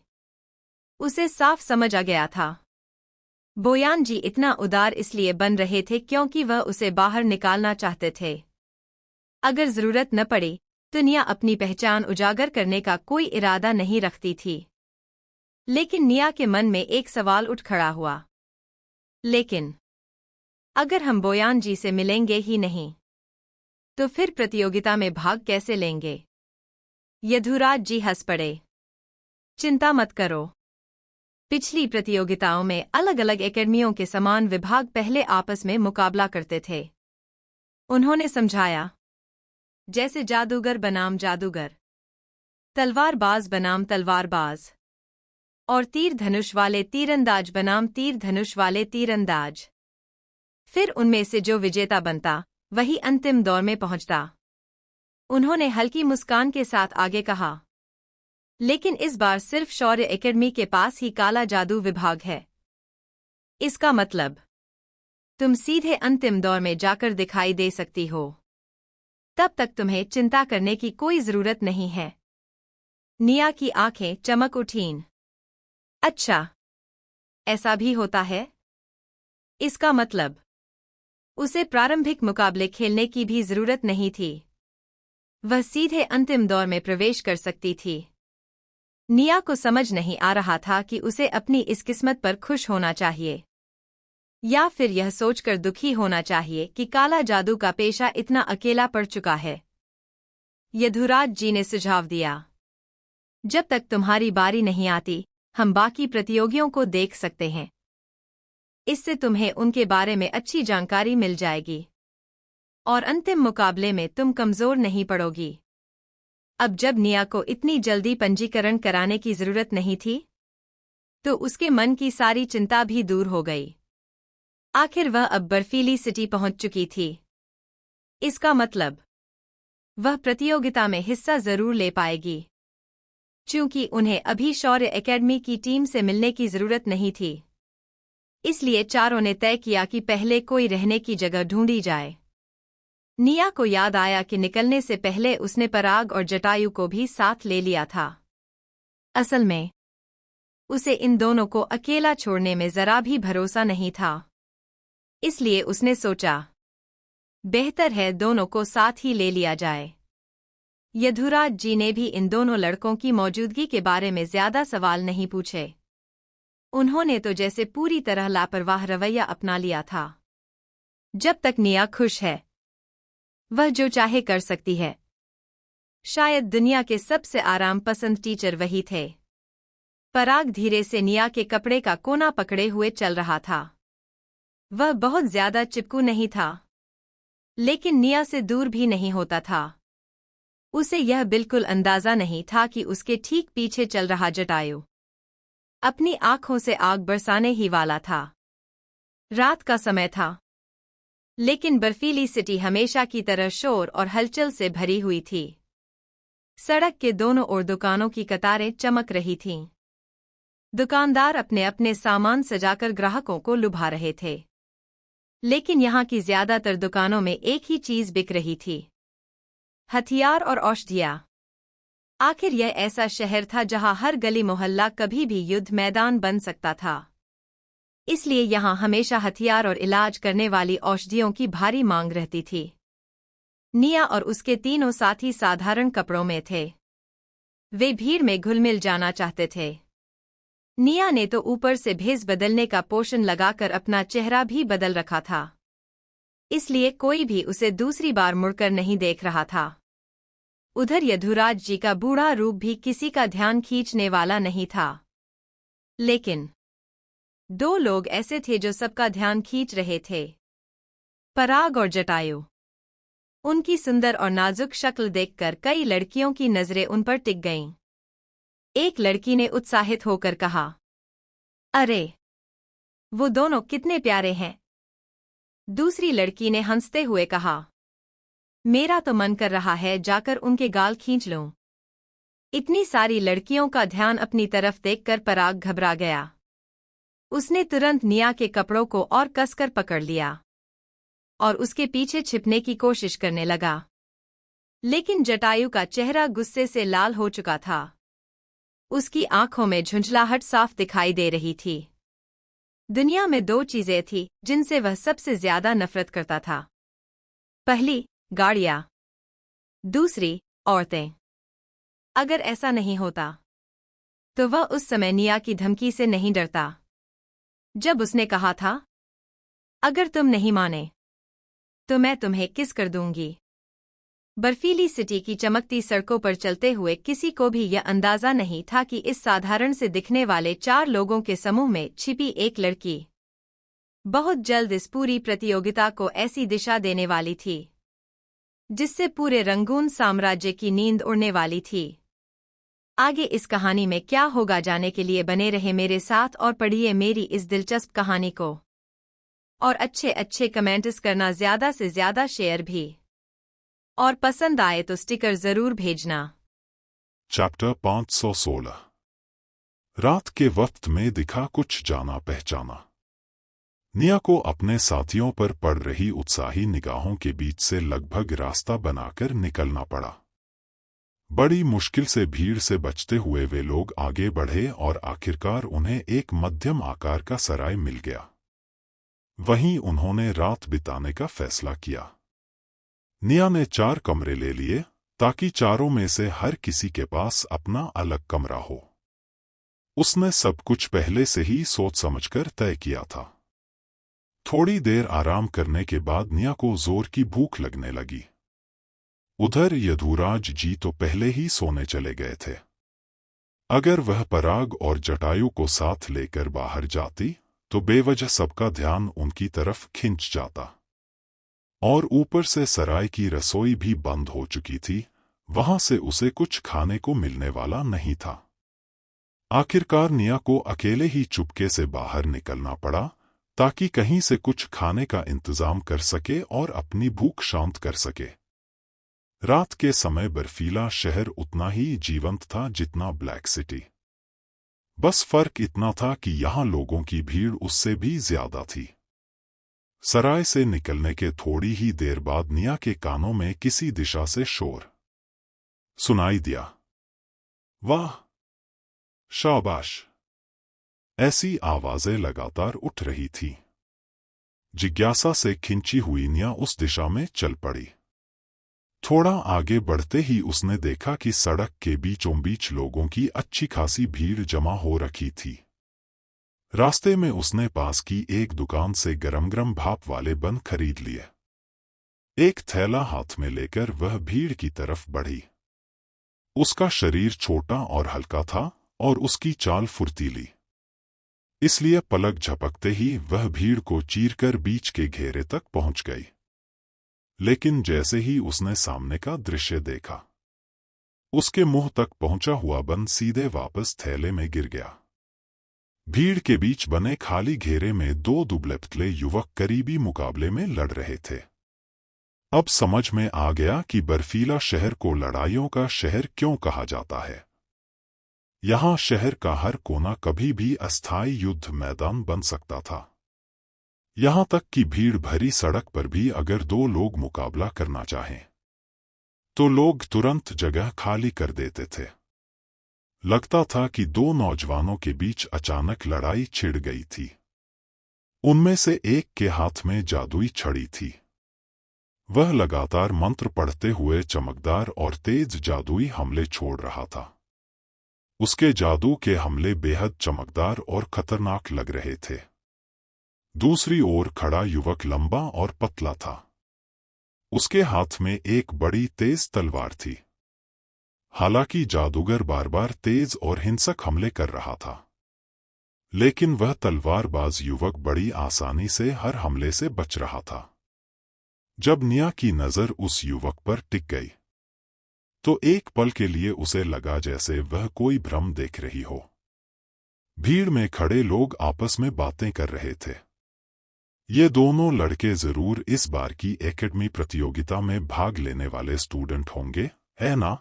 Speaker 2: उसे साफ समझ आ गया था बोयान जी इतना उदार इसलिए बन रहे थे क्योंकि वह उसे बाहर निकालना चाहते थे।
Speaker 4: अगर जरूरत न पड़े तो निया अपनी पहचान उजागर करने का कोई इरादा नहीं रखती थी। लेकिन निया के मन में एक सवाल उठ खड़ा हुआ। लेकिन अगर हम बोयान जी से मिलेंगे ही नहीं तो फिर प्रतियोगिता में भाग कैसे लेंगे? यदुराज जी हंस पड़े। चिंता मत करो, पिछली प्रतियोगिताओं में अलग अलग एकेडमियों के समान विभाग पहले आपस में मुकाबला करते थे। उन्होंने समझाया, जैसे जादूगर बनाम जादूगर, तलवारबाज बनाम तलवारबाज और तीर धनुष वाले तीरंदाज बनाम तीर धनुष वाले तीरंदाज। फिर उनमें से जो विजेता बनता वही अंतिम दौर में पहुंचता। उन्होंने हल्की मुस्कान के साथ आगे कहा, लेकिन इस बार सिर्फ शौर्य एकेडमी के पास ही काला जादू विभाग है। इसका मतलब तुम सीधे अंतिम दौर में जाकर दिखाई दे सकती हो। तब तक तुम्हें चिंता करने की कोई जरूरत नहीं है। निया की आंखें चमक उठीं। अच्छा, ऐसा भी होता है? इसका मतलब उसे प्रारंभिक मुकाबले खेलने की भी जरूरत नहीं थी। वह सीधे अंतिम दौर में प्रवेश कर सकती थी। निया को समझ नहीं आ रहा था कि उसे अपनी इस किस्मत पर खुश होना चाहिए या फिर यह सोचकर दुखी होना चाहिए कि काला जादू का पेशा इतना अकेला पड़ चुका है। यदुराज जी ने सुझाव दिया, जब तक तुम्हारी बारी नहीं आती हम बाकी प्रतियोगियों को देख सकते हैं। इससे तुम्हें उनके बारे में अच्छी जानकारी मिल जाएगी और अंतिम मुकाबले में तुम कमजोर नहीं पड़ोगी। अब जब निया को इतनी जल्दी पंजीकरण कराने की जरूरत नहीं थी तो उसके मन की सारी चिंता भी दूर हो गई। आखिर वह अब बर्फीली सिटी पहुंच चुकी थी। इसका मतलब वह प्रतियोगिता में हिस्सा जरूर ले पाएगी। चूंकि उन्हें अभी शौर्य एकेडमी की टीम से मिलने की जरूरत नहीं थी, इसलिए चारों ने तय किया कि पहले कोई रहने की जगह ढूंढी जाए। निया को याद आया कि निकलने से पहले उसने पराग और जटायु को भी साथ ले लिया था। असल में उसे इन दोनों को अकेला छोड़ने में जरा भी भरोसा नहीं था, इसलिए उसने सोचा बेहतर है दोनों को साथ ही ले लिया जाए। यदुराज जी ने भी इन दोनों लड़कों की मौजूदगी के बारे में ज्यादा सवाल नहीं पूछे। उन्होंने तो जैसे पूरी तरह लापरवाह रवैया अपना लिया था। जब तक निया खुश है वह जो चाहे कर सकती है। शायद दुनिया के सबसे आराम पसंद टीचर वही थे। पराग धीरे से निया के कपड़े का कोना पकड़े हुए चल रहा था। वह बहुत ज्यादा चिपकू नहीं था, लेकिन निया से दूर भी नहीं होता था। उसे यह बिल्कुल अंदाजा नहीं था कि उसके ठीक पीछे चल रहा जटायु अपनी आंखों से आग बरसाने ही वाला था। रात का समय था, लेकिन बर्फीली सिटी हमेशा की तरह शोर और हलचल से भरी हुई थी। सड़क के दोनों ओर दुकानों की कतारें चमक रही थीं। दुकानदार अपने अपने सामान सजाकर ग्राहकों को लुभा रहे थे। लेकिन यहाँ की ज्यादातर दुकानों में एक ही चीज बिक रही थी, हथियार और औषधियाँ। आखिर यह ऐसा शहर था जहाँ हर गली मोहल्ला कभी भी युद्ध मैदान बन सकता था। इसलिए यहाँ हमेशा हथियार और इलाज करने वाली औषधियों की भारी मांग रहती थी। निया और उसके तीनों साथी साधारण कपड़ों में थे। वे भीड़ में घुल-मिल जाना चाहते थे। निया ने तो ऊपर से भेष बदलने का पोषण लगाकर अपना चेहरा भी बदल रखा था, इसलिए कोई भी उसे दूसरी बार मुड़कर नहीं देख रहा था। उधर यदुराज जी का बूढ़ा रूप भी किसी का ध्यान खींचने वाला नहीं था। लेकिन दो लोग ऐसे थे जो सबका ध्यान खींच रहे थे, पराग और जटायु। उनकी सुंदर और नाजुक शक्ल देखकर कई लड़कियों की नजरें उन पर टिक गईं। एक लड़की ने उत्साहित होकर कहा, अरे, वो दोनों कितने प्यारे हैं। दूसरी लड़की ने हंसते हुए कहा, मेरा तो मन कर रहा है जाकर उनके गाल खींच लूं। इतनी सारी लड़कियों का ध्यान अपनी तरफ देखकर पराग घबरा गया। उसने तुरंत निया के कपड़ों को और कसकर पकड़ लिया और उसके पीछे छिपने की कोशिश करने लगा। लेकिन जटायु का चेहरा गुस्से से लाल हो चुका था। उसकी आंखों में झुंझलाहट साफ दिखाई दे रही थी। दुनिया में दो चीजें थीं जिनसे वह सबसे ज्यादा नफरत करता था। पहली, गाड़ियां, दूसरी, औरतें। अगर ऐसा नहीं होता तो वह उस समय निया की धमकी से नहीं डरता जब उसने कहा था, अगर तुम नहीं माने तो मैं तुम्हें किस कर दूंगी। बर्फीली सिटी की चमकती सड़कों पर चलते हुए किसी को भी यह अंदाजा नहीं था कि इस साधारण से दिखने वाले 4 लोगों के समूह में छिपी एक लड़की बहुत जल्द इस पूरी प्रतियोगिता को ऐसी दिशा देने वाली थी जिससे पूरे रंगून साम्राज्य की नींद उड़ने वाली थी। आगे इस कहानी में क्या होगा जानने के लिए बने रहे मेरे साथ और पढ़िए मेरी इस दिलचस्प कहानी को। और अच्छे कमेंट्स करना, ज़्यादा से ज़्यादा शेयर भी, और पसंद आए तो स्टिकर जरूर भेजना।
Speaker 5: चैप्टर 516। रात के वक्त में दिखा कुछ जाना पहचाना। निया को अपने साथियों पर पड़ रही उत्साही निगाहों के बीच से लगभग रास्ता बनाकर निकलना पड़ा। बड़ी मुश्किल से भीड़ से बचते हुए वे लोग आगे बढ़े और आखिरकार उन्हें एक मध्यम आकार का सराय मिल गया। वहीं उन्होंने रात बिताने का फैसला किया। निया ने 4 कमरे ले लिए ताकि चारों में से हर किसी के पास अपना अलग कमरा हो। उसने सब कुछ पहले से ही सोच समझकर तय किया था। थोड़ी देर आराम करने के बाद निया को जोर की भूख लगने लगी। उधर यदुराज जी तो पहले ही सोने चले गए थे। अगर वह पराग और जटायु को साथ लेकर बाहर जाती तो बेवजह सबका ध्यान उनकी तरफ खिंच जाता। और ऊपर से सराय की रसोई भी बंद हो चुकी थी, वहां से उसे कुछ खाने को मिलने वाला नहीं था। आखिरकार निया को अकेले ही चुपके से बाहर निकलना पड़ा ताकि कहीं से कुछ खाने का इंतजाम कर सके और अपनी भूख शांत कर सके। रात के समय बर्फीला शहर उतना ही जीवंत था जितना ब्लैक सिटी। बस फर्क इतना था कि यहाँ लोगों की भीड़ उससे भी ज्यादा थी। सराय से निकलने के थोड़ी ही देर बाद निया के कानों में किसी दिशा से शोर सुनाई दिया। वाह, शाबाश! ऐसी आवाजें लगातार उठ रही थी। जिज्ञासा से खिंची हुई निया उस दिशा में चल पड़ी। थोड़ा आगे बढ़ते ही उसने देखा कि सड़क के बीचों बीच लोगों की अच्छी खासी भीड़ जमा हो रखी थी। रास्ते में उसने पास की एक दुकान से गरम भाप वाले बन खरीद लिए। एक थैला हाथ में लेकर वह भीड़ की तरफ बढ़ी। उसका शरीर छोटा और हल्का था और उसकी चाल फुर्तीली, इसलिए पलक झपकते ही वह भीड़ को चीरकर बीच के घेरे तक पहुंच गई। लेकिन जैसे ही उसने सामने का दृश्य देखा, उसके मुंह तक पहुंचा हुआ बन सीधे वापस थैले में गिर गया। भीड़ के बीच बने खाली घेरे में 2 दुबले-पतले युवक करीबी मुकाबले में लड़ रहे थे। अब समझ में आ गया कि बर्फीला शहर को लड़ाइयों का शहर क्यों कहा जाता है। यहाँ शहर का हर कोना कभी भी अस्थायी युद्ध मैदान बन सकता था। यहाँ तक कि भीड़ भरी सड़क पर भी अगर 2 लोग मुकाबला करना चाहें तो लोग तुरंत जगह खाली कर देते थे। लगता था कि 2 नौजवानों के बीच अचानक लड़ाई छिड़ गई थी। उनमें से एक के हाथ में जादुई छड़ी थी। वह लगातार मंत्र पढ़ते हुए चमकदार और तेज जादुई हमले छोड़ रहा था। उसके जादू के हमले बेहद चमकदार और खतरनाक लग रहे थे। दूसरी ओर खड़ा युवक लंबा और पतला था। उसके हाथ में एक बड़ी तेज तलवार थी। हालांकि जादूगर बार बार तेज और हिंसक हमले कर रहा था, लेकिन वह तलवारबाज युवक बड़ी आसानी से हर हमले से बच रहा था। जब निया की नजर उस युवक पर टिक गई तो एक पल के लिए उसे लगा जैसे वह कोई भ्रम देख रही हो। भीड़ में खड़े लोग आपस में बातें कर रहे थे। ये दोनों लड़के जरूर इस बार की एकेडमी प्रतियोगिता में भाग लेने वाले स्टूडेंट होंगे, है ना?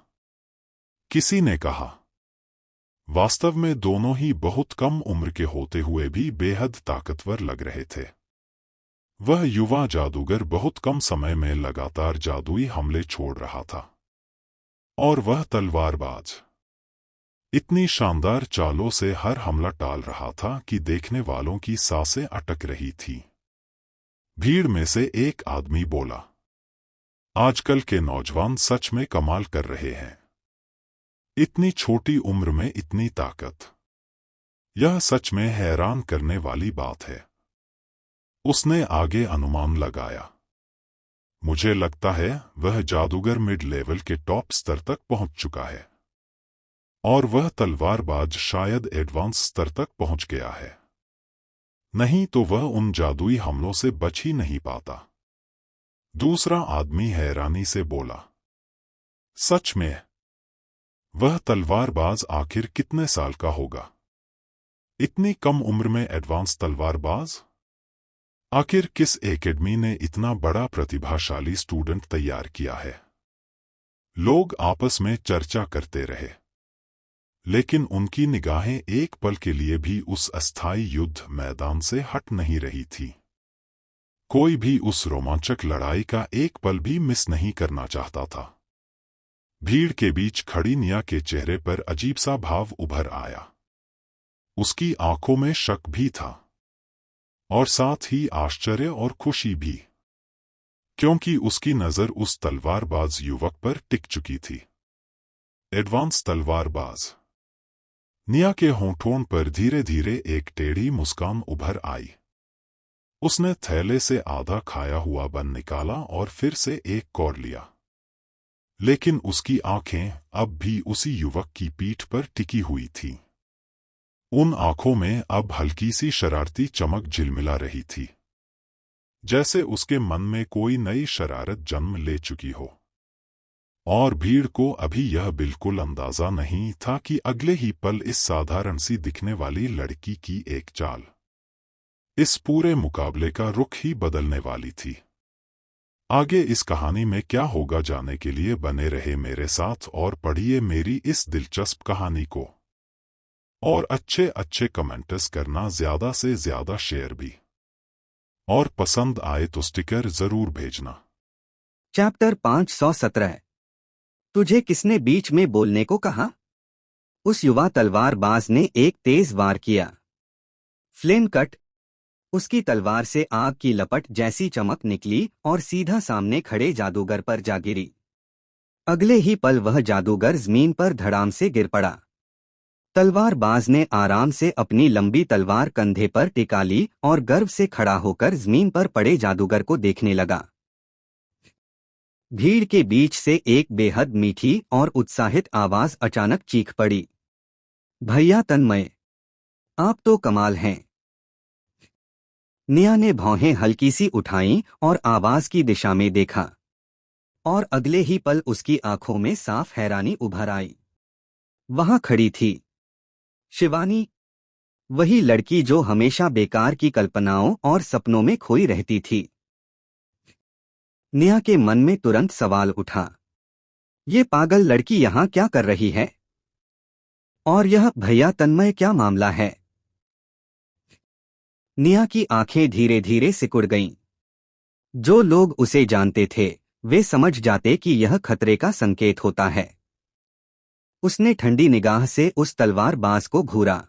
Speaker 5: किसी ने कहा। वास्तव में दोनों ही बहुत कम उम्र के होते हुए भी बेहद ताकतवर लग रहे थे। वह युवा जादूगर बहुत कम समय में लगातार जादुई हमले छोड़ रहा था, और वह तलवारबाज इतनी शानदार चालों से हर हमला टाल रहा था कि देखने वालों की सांसें अटक रही थी। भीड़ में से एक आदमी बोला, आजकल के नौजवान सच में कमाल कर रहे हैं। इतनी छोटी उम्र में इतनी ताकत, यह सच में हैरान करने वाली बात है। उसने आगे अनुमान लगाया। मुझे लगता है वह जादूगर मिड लेवल के टॉप स्तर तक पहुंच चुका है और वह तलवारबाज शायद एडवांस स्तर तक पहुंच गया है। नहीं तो वह उन जादुई हमलों से बच ही नहीं पाता। दूसरा आदमी हैरानी से बोला, सच में? वह तलवारबाज आखिर कितने साल का होगा? इतनी कम उम्र में एडवांस तलवारबाज? आखिर किस एकेडमी ने इतना बड़ा प्रतिभाशाली स्टूडेंट तैयार किया है? लोग आपस में चर्चा करते रहे, लेकिन उनकी निगाहें एक पल के लिए भी उस अस्थायी युद्ध मैदान से हट नहीं रही थी। कोई भी उस रोमांचक लड़ाई का एक पल भी मिस नहीं करना चाहता था। भीड़ के बीच खड़ी निया के चेहरे पर अजीब सा भाव उभर आया। उसकी आंखों में शक भी था और साथ ही आश्चर्य और खुशी भी, क्योंकि उसकी नजर उस तलवारबाज युवक पर टिक चुकी थी। एडवांस तलवारबाज। निया के होंठों पर धीरे धीरे एक टेढ़ी मुस्कान उभर आई। उसने थैले से आधा खाया हुआ बन निकाला और फिर से एक कौर लिया, लेकिन उसकी आंखें अब भी उसी युवक की पीठ पर टिकी हुई थीं। उन आंखों में अब हल्की सी शरारती चमक झिलमिला रही थी, जैसे उसके मन में कोई नई शरारत जन्म ले चुकी हो। और भीड़ को अभी यह बिल्कुल अंदाजा नहीं था कि अगले ही पल इस साधारण सी दिखने वाली लड़की की एक चाल इस पूरे मुकाबले का रुख ही बदलने वाली थी। आगे इस कहानी में क्या होगा जानने के लिए बने रहे मेरे साथ और पढ़िए मेरी इस दिलचस्प कहानी को। और अच्छे अच्छे कमेंट्स करना, ज्यादा से ज्यादा शेयर भी, और पसंद आए तो स्टिकर जरूर भेजना।
Speaker 6: चैप्टर 517। तुझे किसने बीच में बोलने को कहा? उस युवा तलवारबाज ने एक तेज वार किया। Flame cut. उसकी तलवार से आग की लपट जैसी चमक निकली और सीधा सामने खड़े जादूगर पर जा गिरी। अगले ही पल वह जादूगर जमीन पर धड़ाम से गिर पड़ा। तलवारबाज ने आराम से अपनी लंबी तलवार कंधे पर टिका ली और गर्व से खड़ा होकर जमीन पर पड़े जादूगर को देखने लगा। भीड़ के बीच से एक बेहद मीठी और उत्साहित आवाज अचानक चीख पड़ी, भैया तन्मय, आप तो कमाल हैं। निया ने भौहें हल्की सी उठाईं और आवाज की दिशा में देखा, और अगले ही पल उसकी आंखों में साफ हैरानी उभर आई। वहां खड़ी थी शिवानी, वही लड़की जो हमेशा बेकार की कल्पनाओं और सपनों में खोई रहती थी। निया के मन में तुरंत सवाल उठा, ये पागल लड़की यहां क्या कर रही है? और यह भैया तन्मय क्या मामला है? निया की आंखें धीरे धीरे सिकुड़ गईं। जो लोग उसे जानते थे वे समझ जाते कि यह खतरे का संकेत होता है। उसने ठंडी निगाह से उस तलवारबाज को घूरा,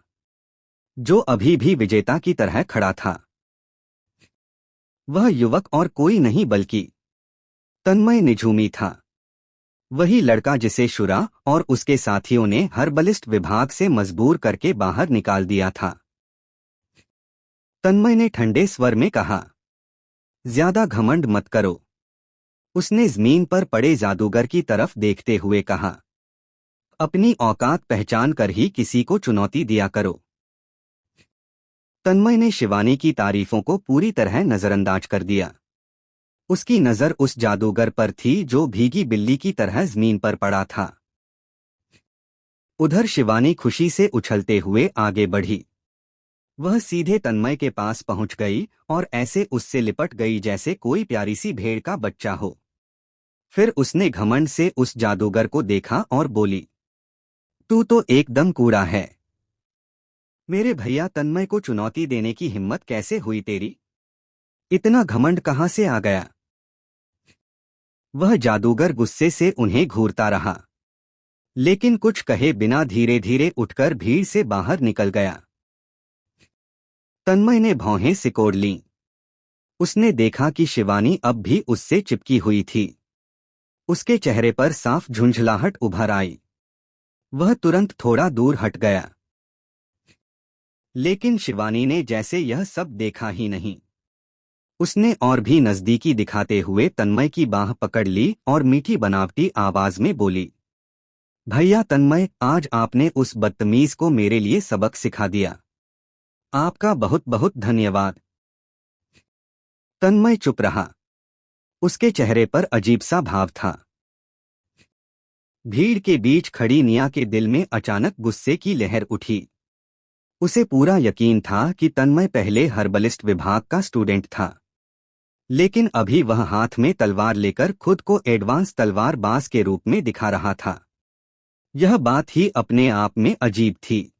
Speaker 6: जो अभी भी विजेता की तरह खड़ा था। वह युवक और कोई नहीं बल्कि तन्मय निझूमी था, वही लड़का जिसे शुरा और उसके साथियों ने हर्बलिस्ट विभाग से मजबूर करके बाहर निकाल दिया था। तन्मय ने ठंडे स्वर में कहा, ज्यादा घमंड मत करो। उसने जमीन पर पड़े जादूगर की तरफ देखते हुए कहा, अपनी औकात पहचान कर ही किसी को चुनौती दिया करो। तन्मय ने शिवानी की तारीफों को पूरी तरह नजरअंदाज कर दिया। उसकी नजर उस जादूगर पर थी जो भीगी बिल्ली की तरह जमीन पर पड़ा था। उधर शिवानी खुशी से उछलते हुए आगे बढ़ी। वह सीधे तन्मय के पास पहुंच गई और ऐसे उससे लिपट गई जैसे कोई प्यारी सी भेड़ का बच्चा हो। फिर उसने घमंड से उस जादूगर को देखा और बोली, तू तो एकदम कूड़ा है। मेरे भैया तन्मय को चुनौती देने की हिम्मत कैसे हुई तेरी? इतना घमंड कहां से आ गया? वह जादूगर गुस्से से उन्हें घूरता रहा, लेकिन कुछ कहे बिना धीरे धीरे उठकर भीड़ से बाहर निकल गया। तन्मय ने भौहें सिकोड़ लीं। उसने देखा कि शिवानी अब भी उससे चिपकी हुई थी। उसके चेहरे पर साफ झुंझलाहट उभर आई। वह तुरंत थोड़ा दूर हट गया। लेकिन शिवानी ने जैसे यह सब देखा ही नहीं। उसने और भी नजदीकी दिखाते हुए तन्मय की बाह पकड़ ली और मीठी बनावटी आवाज में बोली, भैया तन्मय, आज आपने उस बदतमीज को मेरे लिए सबक सिखा दिया। आपका बहुत बहुत धन्यवाद। तन्मय चुप रहा। उसके चेहरे पर अजीब सा भाव था। भीड़ के बीच खड़ी निया के दिल में अचानक गुस्से की लहर उठी। उसे पूरा यकीन था कि तन्मय पहले हर्बलिस्ट विभाग का स्टूडेंट था, लेकिन अभी वह हाथ में तलवार लेकर खुद को एडवांस तलवारबाज के रूप में दिखा रहा था। यह बात ही अपने आप में अजीब थी।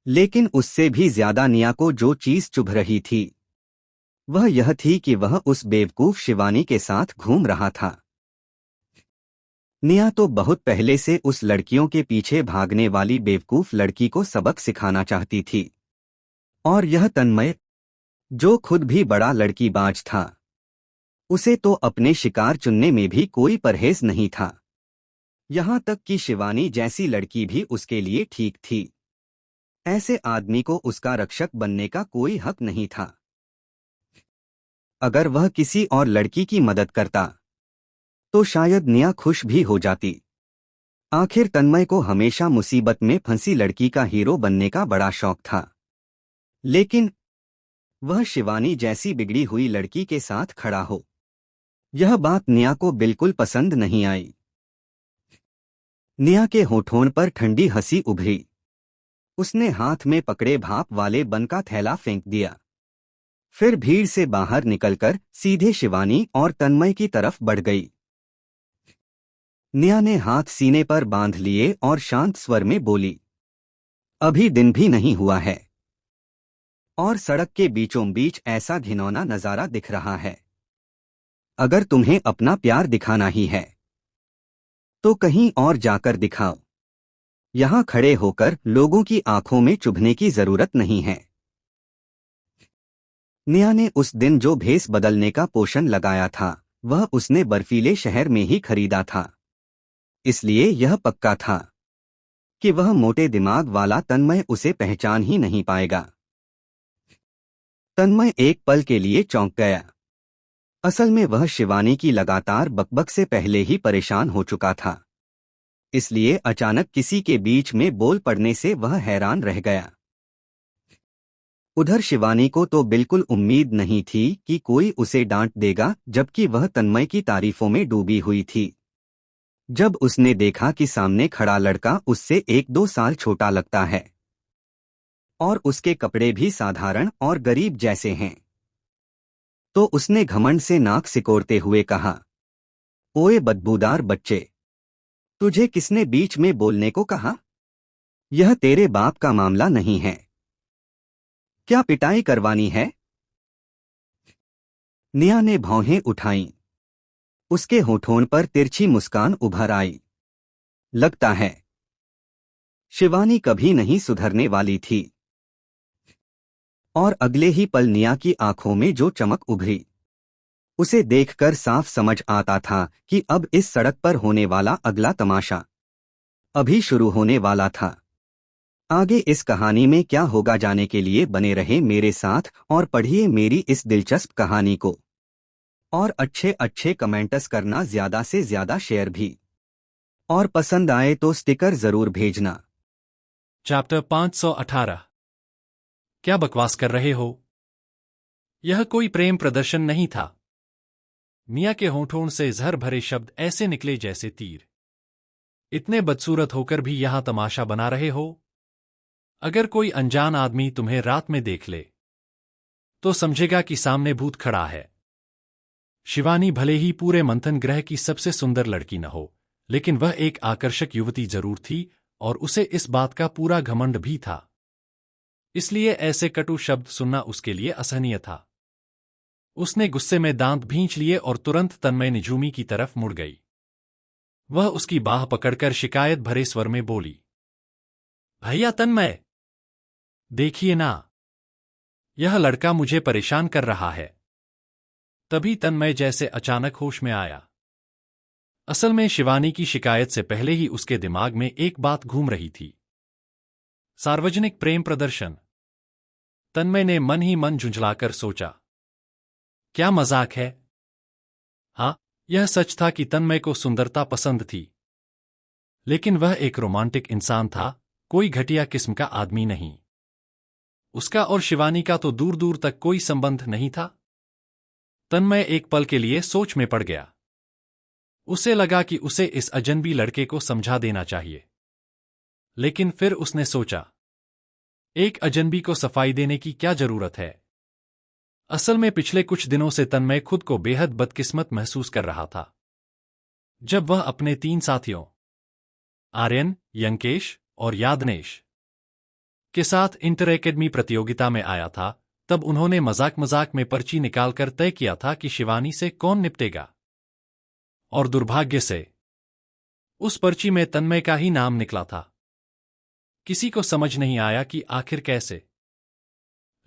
Speaker 6: लेकिन उससे भी ज्यादा निया को जो चीज चुभ रही थी वह यह थी कि वह उस बेवकूफ शिवानी के साथ घूम रहा था। निया तो बहुत पहले से उस लड़कियों के पीछे भागने वाली बेवकूफ लड़की को सबक सिखाना चाहती थी, और यह तन्मय, जो खुद भी बड़ा लड़कीबाज था, उसे तो अपने शिकार चुनने में भी कोई परहेज नहीं था। यहां तक कि शिवानी जैसी लड़की भी उसके लिए ठीक थी। ऐसे आदमी को उसका रक्षक बनने का कोई हक नहीं था। अगर वह किसी और लड़की की मदद करता तो शायद निया खुश भी हो जाती। आखिर तन्मय को हमेशा मुसीबत में फंसी लड़की का हीरो बनने का बड़ा शौक था, लेकिन वह शिवानी जैसी बिगड़ी हुई लड़की के साथ खड़ा हो, यह बात निया को बिल्कुल पसंद नहीं आई। निया के होठों पर ठंडी हंसी उभरी। उसने हाथ में पकड़े भाप वाले बन का थैला फेंक दिया। फिर भीड़ से बाहर निकलकर सीधे शिवानी और तन्मय की तरफ बढ़ गई। निया ने हाथ सीने पर बांध लिए और शांत स्वर में बोली, अभी दिन भी नहीं हुआ है और सड़क के बीचों बीच ऐसा घिनौना नजारा दिख रहा है। अगर तुम्हें अपना प्यार दिखाना ही है तो कहीं और जाकर दिखाओ। यहां खड़े होकर लोगों की आंखों में चुभने की जरूरत नहीं है। निया ने उस दिन जो भेस बदलने का पोषण लगाया था वह उसने बर्फीले शहर में ही खरीदा था, इसलिए यह पक्का था कि वह मोटे दिमाग वाला तन्मय उसे पहचान ही नहीं पाएगा। तन्मय एक पल के लिए चौंक गया। असल में वह शिवानी की लगातार बकबक से पहले ही परेशान हो चुका था, इसलिए अचानक किसी के बीच में बोल पड़ने से वह हैरान रह गया। उधर शिवानी को तो बिल्कुल उम्मीद नहीं थी कि कोई उसे डांट देगा, जबकि वह तन्मय की तारीफों में डूबी हुई थी। जब उसने देखा कि सामने खड़ा लड़का उससे 1-2 साल छोटा लगता है और उसके कपड़े भी साधारण और गरीब जैसे हैं, तो उसने घमंड से नाक सिकोड़ते हुए कहा, ओए बदबूदार बच्चे, तुझे किसने बीच में बोलने को कहा? यह तेरे बाप का मामला नहीं है। क्या पिटाई करवानी है? निया ने भौहें उठाईं। उसके होठों पर तिरछी मुस्कान उभर आई। लगता है शिवानी कभी नहीं सुधरने वाली थी। और अगले ही पल निया की आंखों में जो चमक उभरी, उसे देखकर साफ समझ आता था कि अब इस सड़क पर होने वाला अगला तमाशा अभी शुरू होने वाला था। आगे इस कहानी में क्या होगा जानने के लिए बने रहे मेरे साथ और पढ़िए मेरी इस दिलचस्प कहानी को। और अच्छे अच्छे कमेंट्स करना, ज्यादा से ज्यादा शेयर भी, और पसंद आए तो स्टिकर जरूर भेजना।
Speaker 7: चैप्टर 518। क्या बकवास कर रहे हो? यह कोई प्रेम प्रदर्शन नहीं था। निया के होठों से जहर भरे शब्द ऐसे निकले जैसे तीर। इतने बदसूरत होकर भी यहां तमाशा बना रहे हो? अगर कोई अनजान आदमी तुम्हें रात में देख ले तो समझेगा कि सामने भूत खड़ा है। शिवानी भले ही पूरे मंथन ग्रह की सबसे सुंदर लड़की न हो, लेकिन वह एक आकर्षक युवती जरूर थी और उसे इस बात का पूरा घमंड भी था। इसलिए ऐसे कटु शब्द सुनना उसके लिए असहनीय था। उसने गुस्से में दांत भींच लिए और तुरंत तन्मय निझूमी की तरफ मुड़ गई। वह उसकी बाह पकड़कर शिकायत भरे स्वर में बोली, भैया तन्मय, देखिए ना, यह लड़का मुझे परेशान कर रहा है। तभी तन्मय जैसे अचानक होश में आया। असल में शिवानी की शिकायत से पहले ही उसके दिमाग में एक बात घूम रही थी। सार्वजनिक प्रेम प्रदर्शन। तन्मय ने मन ही मन झुंझलाकर सोचा, क्या मजाक है? हाँ, यह सच था कि तन्मय को सुंदरता पसंद थी, लेकिन वह एक रोमांटिक इंसान था, कोई घटिया किस्म का आदमी नहीं। उसका और शिवानी का तो दूर दूर तक कोई संबंध नहीं था। तन्मय एक पल के लिए सोच में पड़ गया। उसे लगा कि उसे इस अजनबी लड़के को समझा देना चाहिए, लेकिन फिर उसने सोचा, एक अजनबी को सफाई देने की क्या जरूरत है? असल में पिछले कुछ दिनों से तन्मय खुद को बेहद बदकिस्मत महसूस कर रहा था। जब वह अपने 3 साथियों आर्यन, यंकेश और यादनेश के साथ इंटर एकेडमी प्रतियोगिता में आया था, तब उन्होंने मजाक मजाक में पर्ची निकालकर तय किया था कि शिवानी से कौन निपटेगा। और दुर्भाग्य से उस पर्ची में तन्मय का ही नाम निकला था। किसी को समझ नहीं आया कि आखिर कैसे,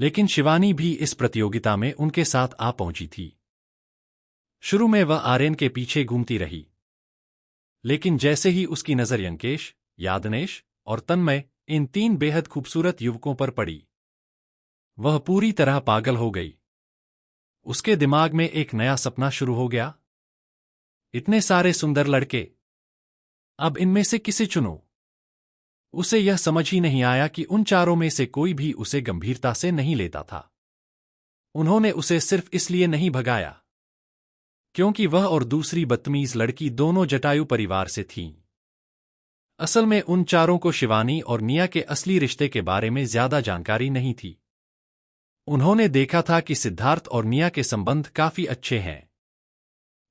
Speaker 7: लेकिन शिवानी भी इस प्रतियोगिता में उनके साथ आ पहुंची थी। शुरू में वह आर्यन के पीछे घूमती रही, लेकिन जैसे ही उसकी नजर यंकेश, यादनेश और तन्मय, इन 3 बेहद खूबसूरत युवकों पर पड़ी, वह पूरी तरह पागल हो गई। उसके दिमाग में एक नया सपना शुरू हो गया। इतने सारे सुंदर लड़के, अब इनमें से किसे चुनूं? उसे यह समझ ही नहीं आया कि उन चारों में से कोई भी उसे गंभीरता से नहीं लेता था। उन्होंने उसे सिर्फ इसलिए नहीं भगाया क्योंकि वह और दूसरी बदतमीज लड़की दोनों जटायु परिवार से थीं। असल में उन चारों को शिवानी और निया के असली रिश्ते के बारे में ज्यादा जानकारी नहीं थी। उन्होंने देखा था कि सिद्धार्थ और निया के संबंध काफी अच्छे हैं,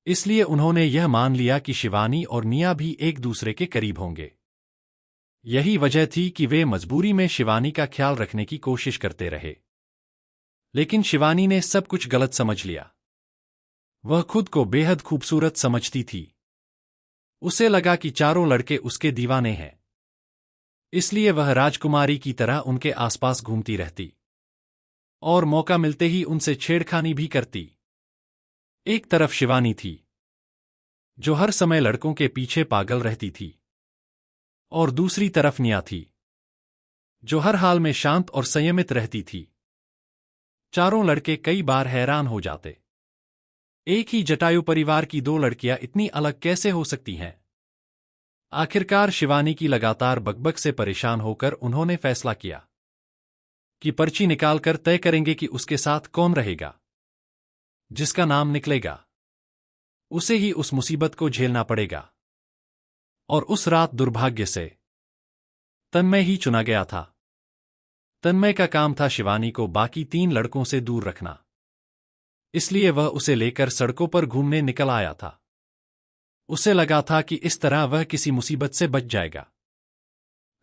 Speaker 7: इसलिए उन्होंने यह मान लिया कि शिवानी और निया भी एक दूसरे के करीब होंगे। यही वजह थी कि वे मजबूरी में शिवानी का ख्याल रखने की कोशिश करते रहे। लेकिन शिवानी ने सब कुछ गलत समझ लिया। वह खुद को बेहद खूबसूरत समझती थी। उसे लगा कि चारों लड़के उसके दीवाने हैं, इसलिए वह राजकुमारी की तरह उनके आसपास घूमती रहती और मौका मिलते ही उनसे छेड़खानी भी करती। एक तरफ शिवानी थी, जो हर समय लड़कों के पीछे पागल रहती थी, और दूसरी तरफ निया थी, जो हर हाल में शांत और संयमित रहती थी। चारों लड़के कई बार हैरान हो जाते, एक ही जटायु परिवार की 2 लड़कियां इतनी अलग कैसे हो सकती हैं। आखिरकार शिवानी की लगातार बकबक से परेशान होकर उन्होंने फैसला किया कि पर्ची निकालकर तय करेंगे कि उसके साथ कौन रहेगा। जिसका नाम निकलेगा, उसे ही उस मुसीबत को झेलना पड़ेगा। और उस रात दुर्भाग्य से तन्मय ही चुना गया था। तन्मय का काम था शिवानी को बाकी 3 लड़कों से दूर रखना, इसलिए वह उसे लेकर सड़कों पर घूमने निकल आया था। उसे लगा था कि इस तरह वह किसी मुसीबत से बच जाएगा,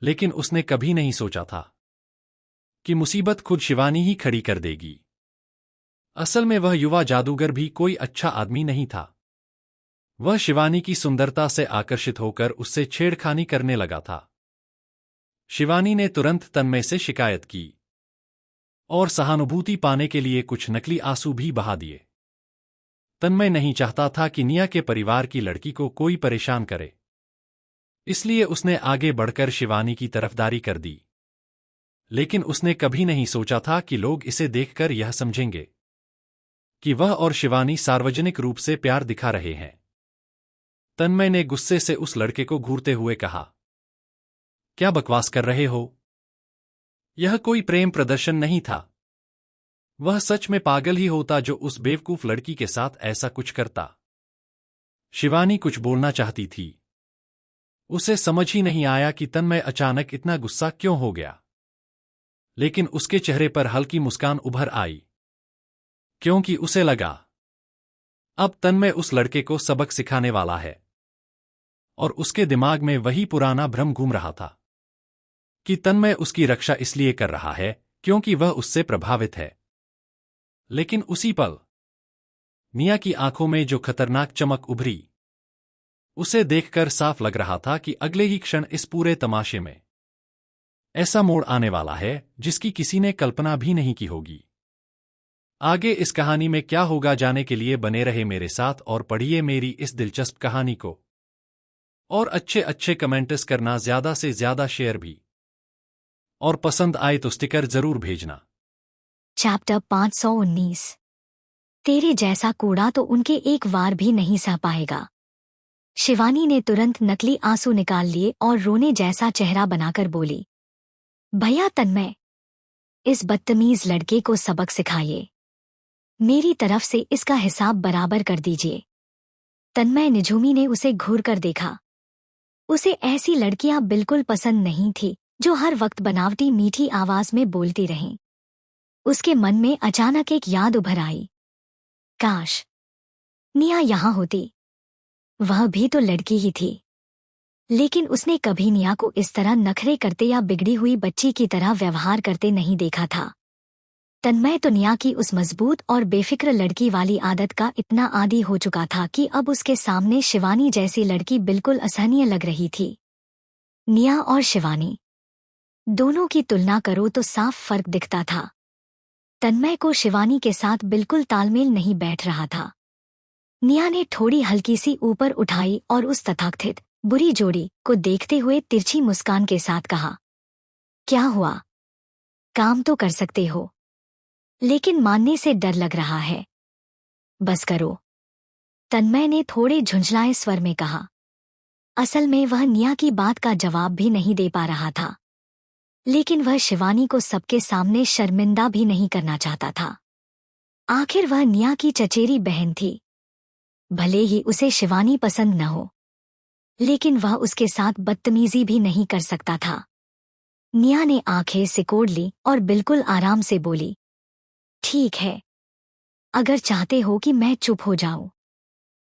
Speaker 7: लेकिन उसने कभी नहीं सोचा था कि मुसीबत खुद शिवानी ही खड़ी कर देगी। असल में वह युवा जादूगर भी कोई अच्छा आदमी नहीं था। वह शिवानी की सुंदरता से आकर्षित होकर उससे छेड़खानी करने लगा था। शिवानी ने तुरंत तन्मय से शिकायत की और सहानुभूति पाने के लिए कुछ नकली आंसू भी बहा दिए। तन्मय नहीं चाहता था कि निया के परिवार की लड़की को कोई परेशान करे, इसलिए उसने आगे बढ़कर शिवानी की तरफदारी कर दी। लेकिन उसने कभी नहीं सोचा था कि लोग इसे देखकर यह समझेंगे कि वह और शिवानी सार्वजनिक रूप से प्यार दिखा रहे हैं। तन्मय ने गुस्से से उस लड़के को घूरते हुए कहा, क्या बकवास कर रहे हो? यह कोई प्रेम प्रदर्शन नहीं था। वह सच में पागल ही होता जो उस बेवकूफ लड़की के साथ ऐसा कुछ करता। शिवानी कुछ बोलना चाहती थी। उसे समझ ही नहीं आया कि तन्मय अचानक इतना गुस्सा क्यों हो गया, लेकिन उसके चेहरे पर हल्की मुस्कान उभर आई, क्योंकि उसे लगा अब तन्मय उस लड़के को सबक सिखाने वाला है। और उसके दिमाग में वही पुराना भ्रम घूम रहा था कि तन्मय उसकी रक्षा इसलिए कर रहा है क्योंकि वह उससे प्रभावित है। लेकिन उसी पल निया की आंखों में जो खतरनाक चमक उभरी, उसे देखकर साफ लग रहा था कि अगले ही क्षण इस पूरे तमाशे में ऐसा मोड़ आने वाला है जिसकी किसी ने कल्पना भी नहीं की होगी। आगे इस कहानी में क्या होगा जानने के लिए बने रहे मेरे साथ और पढ़िए मेरी इस दिलचस्प कहानी को। और अच्छे अच्छे कमेंट्स करना, ज्यादा से ज्यादा शेयर भी। और पसंद आए तो स्टिकर जरूर भेजना।
Speaker 8: चैप्टर 519। तेरे जैसा कूड़ा तो उनके एक वार भी नहीं सह पाएगा। शिवानी ने तुरंत नकली आंसू निकाल लिए और रोने जैसा चेहरा बनाकर बोली, भैया तन्मय, इस बदतमीज लड़के को सबक सिखाइए। मेरी तरफ से इसका हिसाब बराबर कर दीजिए। तन्मय निझूमी ने उसे घूर कर देखा। उसे ऐसी लड़कियां बिल्कुल पसंद नहीं थी जो हर वक्त बनावटी मीठी आवाज में बोलती रहें। उसके मन में अचानक एक याद उभर आई। काश निया यहां होती। वह भी तो लड़की ही थी, लेकिन उसने कभी निया को इस तरह नखरे करते या बिगड़ी हुई बच्ची की तरह व्यवहार करते नहीं देखा था। तन्मय तो निया की उस मजबूत और बेफिक्र लड़की वाली आदत का इतना आदी हो चुका था कि अब उसके सामने शिवानी जैसी लड़की बिल्कुल असहनीय लग रही थी। निया और शिवानी दोनों की तुलना करो तो साफ फर्क दिखता था। तन्मय को शिवानी के साथ बिल्कुल तालमेल नहीं बैठ रहा था। निया ने थोड़ी हल्की सी ऊपर उठाई और उस तथाकथित बुरी जोड़ी को देखते हुए तिरछी मुस्कान के साथ कहा, क्या हुआ? काम तो कर सकते हो, लेकिन मानने से डर लग रहा है। बस करो। तन्मय ने थोड़े झुंझलाए स्वर में कहा। असल में वह निया की बात का जवाब भी नहीं दे पा रहा था, लेकिन वह शिवानी को सबके सामने शर्मिंदा भी नहीं करना चाहता था। आखिर वह निया की चचेरी बहन थी। भले ही उसे शिवानी पसंद न हो, लेकिन वह उसके साथ बदतमीजी भी नहीं कर सकता था। निया ने आंखें सिकोड़ ली और बिल्कुल आराम से बोली, ठीक है, अगर चाहते हो कि मैं चुप हो जाऊं,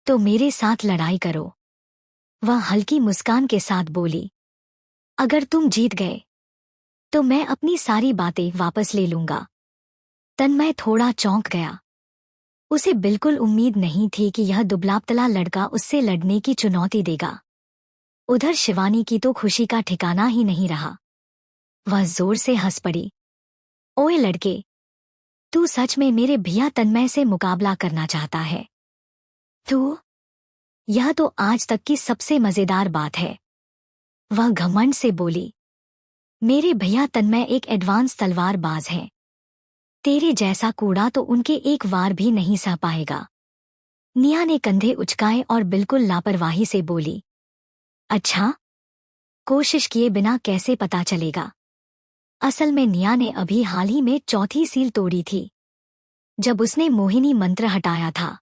Speaker 8: तो मेरे साथ लड़ाई करो। वह हल्की मुस्कान के साथ बोली, अगर तुम जीत गए तो मैं अपनी सारी बातें वापस ले लूंगा। तन्मय थोड़ा चौंक गया। उसे बिल्कुल उम्मीद नहीं थी कि यह दुबला-पतला लड़का उससे लड़ने की चुनौती देगा। उधर शिवानी की तो खुशी का ठिकाना ही नहीं रहा। वह जोर से हंस पड़ी। ओए लड़के, तू सच में मेरे भैया तन्मय से मुकाबला करना चाहता है? तू? यह तो आज तक की सबसे मजेदार बात है। वह घमंड से बोली, मेरे भैया तन्मय एक एडवांस तलवारबाज हैं। तेरे जैसा कूड़ा तो उनके एक वार भी नहीं सह पाएगा। निया ने कंधे उचकाए और बिल्कुल लापरवाही से बोली, अच्छा, कोशिश किए बिना कैसे पता चलेगा? असल में निया ने अभी हाल ही में चौथी सील तोड़ी थी। जब उसने मोहिनी मंत्र हटाया था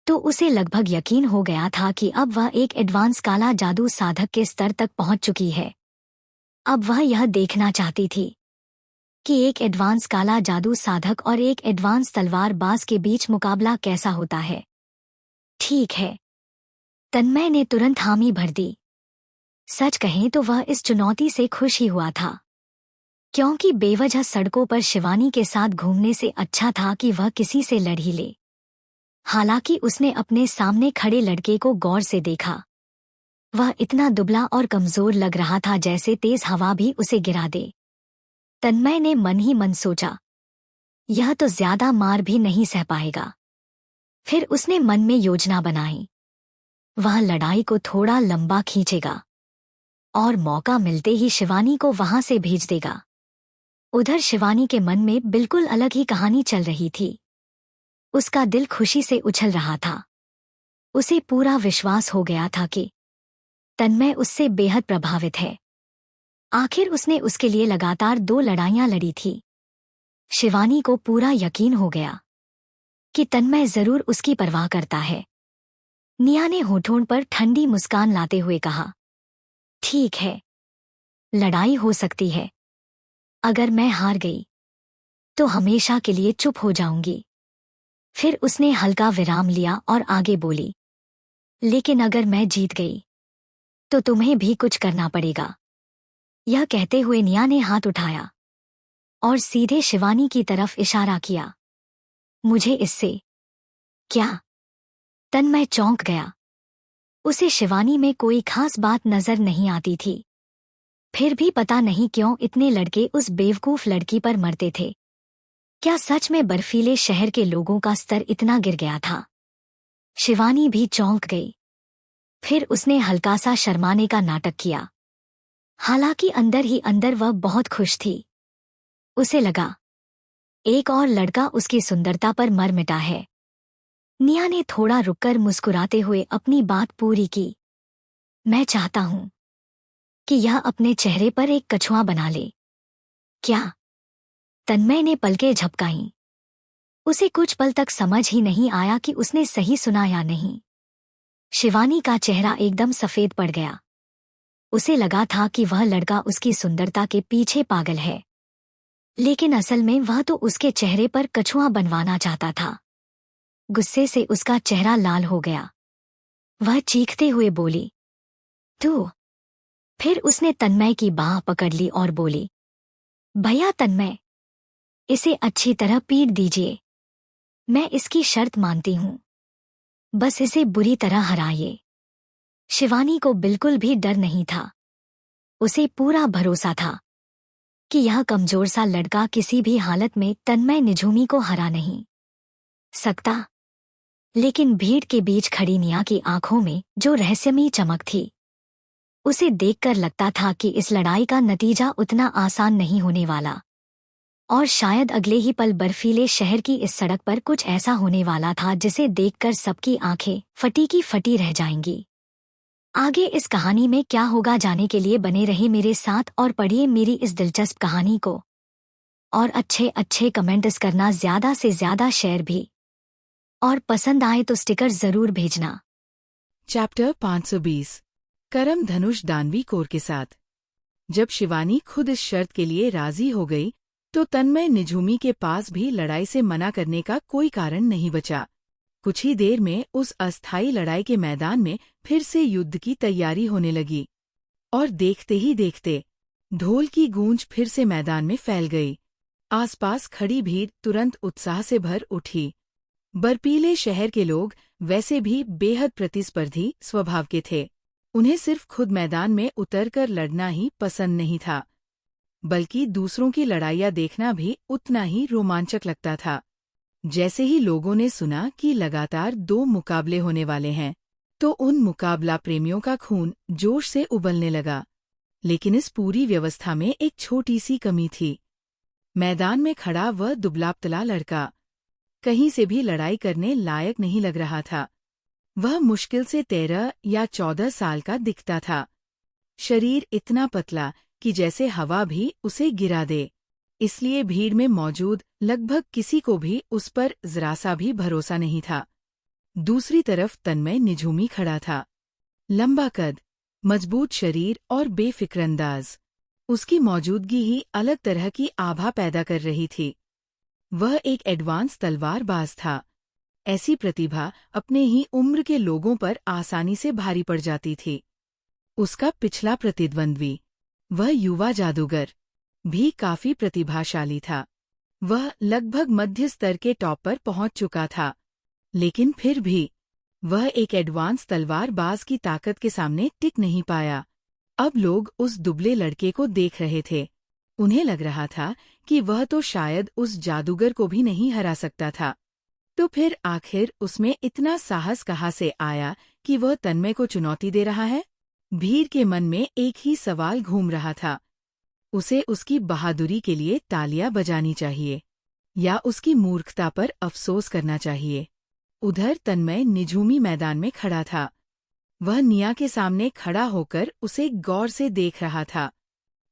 Speaker 8: तो उसे लगभग यकीन हो गया था कि अब वह एक एडवांस काला जादू साधक के स्तर तक पहुंच चुकी है। अब वह यह देखना चाहती थी कि एक एडवांस काला जादू साधक और एक एडवांस तलवारबाज के बीच मुकाबला कैसा होता है। ठीक है, तन्मय ने तुरंत हामी भर दी। सच कहें तो वह इस चुनौती से खुश ही हुआ था, क्योंकि बेवजह सड़कों पर शिवानी के साथ घूमने से अच्छा था कि वह किसी से लड़ ही ले। हालांकि उसने अपने सामने खड़े लड़के को गौर से देखा। वह इतना दुबला और कमजोर लग रहा था जैसे तेज हवा भी उसे गिरा दे। तन्मय ने मन ही मन सोचा, यह तो ज्यादा मार भी नहीं सह पाएगा। फिर उसने मन में योजना बनाई। वह लड़ाई को थोड़ा लंबा खींचेगा और मौका मिलते ही शिवानी को वहां से भेज देगा। उधर शिवानी के मन में बिल्कुल अलग ही कहानी चल रही थी। उसका दिल खुशी से उछल रहा था। उसे पूरा विश्वास हो गया था कि तन्मय उससे बेहद प्रभावित है। आखिर उसने उसके लिए लगातार 2 लड़ाइयां लड़ी थी। शिवानी को पूरा यकीन हो गया कि तन्मय जरूर उसकी परवाह करता है। निया ने होठों पर ठंडी मुस्कान लाते हुए कहा, ठीक है, लड़ाई हो सकती है। अगर मैं हार गई तो हमेशा के लिए चुप हो जाऊंगी। फिर उसने हल्का विराम लिया और आगे बोली, लेकिन अगर मैं जीत गई तो तुम्हें भी कुछ करना पड़ेगा। यह कहते हुए निया ने हाथ उठाया और सीधे शिवानी की तरफ इशारा किया। मुझे इससे क्या? तन्मय चौंक गया। उसे शिवानी में कोई खास बात नजर नहीं आती थी। फिर भी पता नहीं क्यों इतने लड़के उस बेवकूफ लड़की पर मरते थे। क्या सच में बर्फीले शहर के लोगों का स्तर इतना गिर गया था? शिवानी भी चौंक गई। फिर उसने हल्का सा शर्माने का नाटक किया। हालांकि अंदर ही अंदर वह बहुत खुश थी। उसे लगा एक और लड़का उसकी सुंदरता पर मर मिटा है। निया ने थोड़ा रुककर मुस्कुराते हुए अपनी बात पूरी की। मैं चाहता हूं कि यह अपने चेहरे पर एक कछुआ बना ले। क्या? तन्मय ने पलकें झपकाईं। उसे कुछ पल तक समझ ही नहीं आया कि उसने सही सुना या नहीं। शिवानी का चेहरा एकदम सफेद पड़ गया। उसे लगा था कि वह लड़का उसकी सुंदरता के पीछे पागल है, लेकिन असल में वह तो उसके चेहरे पर कछुआ बनवाना चाहता था। गुस्से से उसका चेहरा लाल हो गया। वह चीखते हुए बोली, तू? फिर उसने तन्मय की बाह पकड़ ली और बोली, भैया तन्मय, इसे अच्छी तरह पीट दीजिए। मैं इसकी शर्त मानती हूं, बस इसे बुरी तरह हराइए। शिवानी को बिल्कुल भी डर नहीं था। उसे पूरा भरोसा था कि यह कमजोर सा लड़का किसी भी हालत में तन्मय निझूमी को हरा नहीं सकता। लेकिन भीड़ के बीच खड़ी निया की आंखों में जो रहस्यमयी चमक थी, उसे देखकर लगता था कि इस लड़ाई का नतीजा उतना आसान नहीं होने वाला, और शायद अगले ही पल बर्फीले शहर की इस सड़क पर कुछ ऐसा होने वाला था जिसे देखकर सबकी आंखें फटी की फटी रह जाएंगी। आगे इस कहानी में क्या होगा जानने के लिए बने रहे मेरे साथ और पढ़िए मेरी इस दिलचस्प कहानी को। और अच्छे कमेंट्स करना, ज्यादा से ज्यादा शेयर भी, और पसंद आए तो स्टिकर जरूर भेजना।
Speaker 2: चैप्टर 520 करम धनुष दानवी कोर के साथ। जब शिवानी खुद इस शर्त के लिए राजी हो गई तो तन्मय निझूमी के पास भी लड़ाई से मना करने का कोई कारण नहीं बचा। कुछ ही देर में उस अस्थायी लड़ाई के मैदान में फिर से युद्ध की तैयारी होने लगी, और देखते ही देखते ढोल की गूंज फिर से मैदान में फैल गई। आसपास खड़ी भीड़ तुरंत उत्साह से भर उठी। बर्फीले शहर के लोग वैसे भी बेहद प्रतिस्पर्धी स्वभाव के थे। उन्हें सिर्फ खुद मैदान में उतरकर लड़ना ही पसंद नहीं था, बल्कि दूसरों की लड़ाइयाँ देखना भी उतना ही रोमांचक लगता था। जैसे ही लोगों ने सुना कि लगातार 2 मुकाबले होने वाले हैं, तो उन मुकाबला प्रेमियों का खून जोश से उबलने लगा। लेकिन इस पूरी व्यवस्था में एक छोटी सी कमी थी। मैदान में खड़ा वह दुबला-पतला लड़का कहीं से भी लड़ाई करने लायक नहीं लग रहा था। वह मुश्किल से 13 या 14 साल का दिखता था। शरीर इतना पतला कि जैसे हवा भी उसे गिरा दे, इसलिए भीड़ में मौजूद लगभग किसी को भी उस पर जरा सा भी भरोसा नहीं था। दूसरी तरफ तन्मय निझूमी खड़ा था। लंबा कद, मजबूत शरीर और बेफिक्रंदाज। उसकी मौजूदगी ही अलग तरह की आभा पैदा कर रही थी। वह एक एडवांस तलवारबाज था। ऐसी प्रतिभा अपने ही उम्र के लोगों पर आसानी से भारी पड़ जाती थी। उसका पिछला प्रतिद्वंद्वी, वह युवा जादूगर, भी काफी प्रतिभाशाली था। वह लगभग मध्य स्तर के टॉप पर पहुंच चुका था, लेकिन फिर भी वह एक एडवांस तलवारबाज की ताकत के सामने टिक नहीं पाया। अब लोग उस दुबले लड़के को देख रहे थे। उन्हें लग रहा था कि वह तो शायद उस जादूगर को भी नहीं हरा सकता था। तो फिर आखिर उसमें इतना साहस कहाँ से आया कि वह तन्मय को चुनौती दे रहा है? भीड़ के मन में एक ही सवाल घूम रहा था। उसे उसकी बहादुरी के लिए तालियां बजानी चाहिए या उसकी मूर्खता पर अफसोस करना चाहिए। उधर तन्मय निझूमी मैदान में खड़ा था। वह निया के सामने खड़ा होकर उसे गौर से देख रहा था।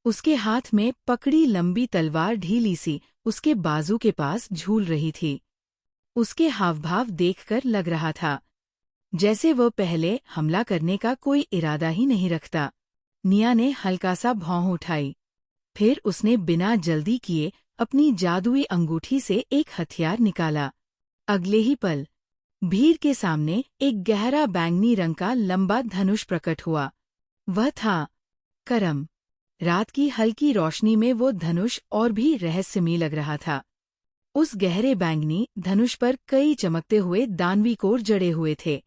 Speaker 2: उसके हाथ में पकड़ी लंबी तलवार ढीली सी उसके बाजू के पास झूल रही थी। उसके हावभाव देखकर लग रहा था जैसे वह पहले हमला करने का कोई इरादा ही नहीं रखता। निया ने हल्का सा भौं उठाई। फिर उसने बिना जल्दी किए अपनी जादुई अंगूठी से एक हथियार निकाला। अगले ही पल भीड़ के सामने एक गहरा बैंगनी रंग का लंबा धनुष प्रकट हुआ। वह था करम। रात की हल्की रोशनी में वो धनुष और भी रहस्यमयी लग रहा था। उस गहरे बैंगनी धनुष पर कई चमकते हुए दानवी कोर जड़े हुए थे,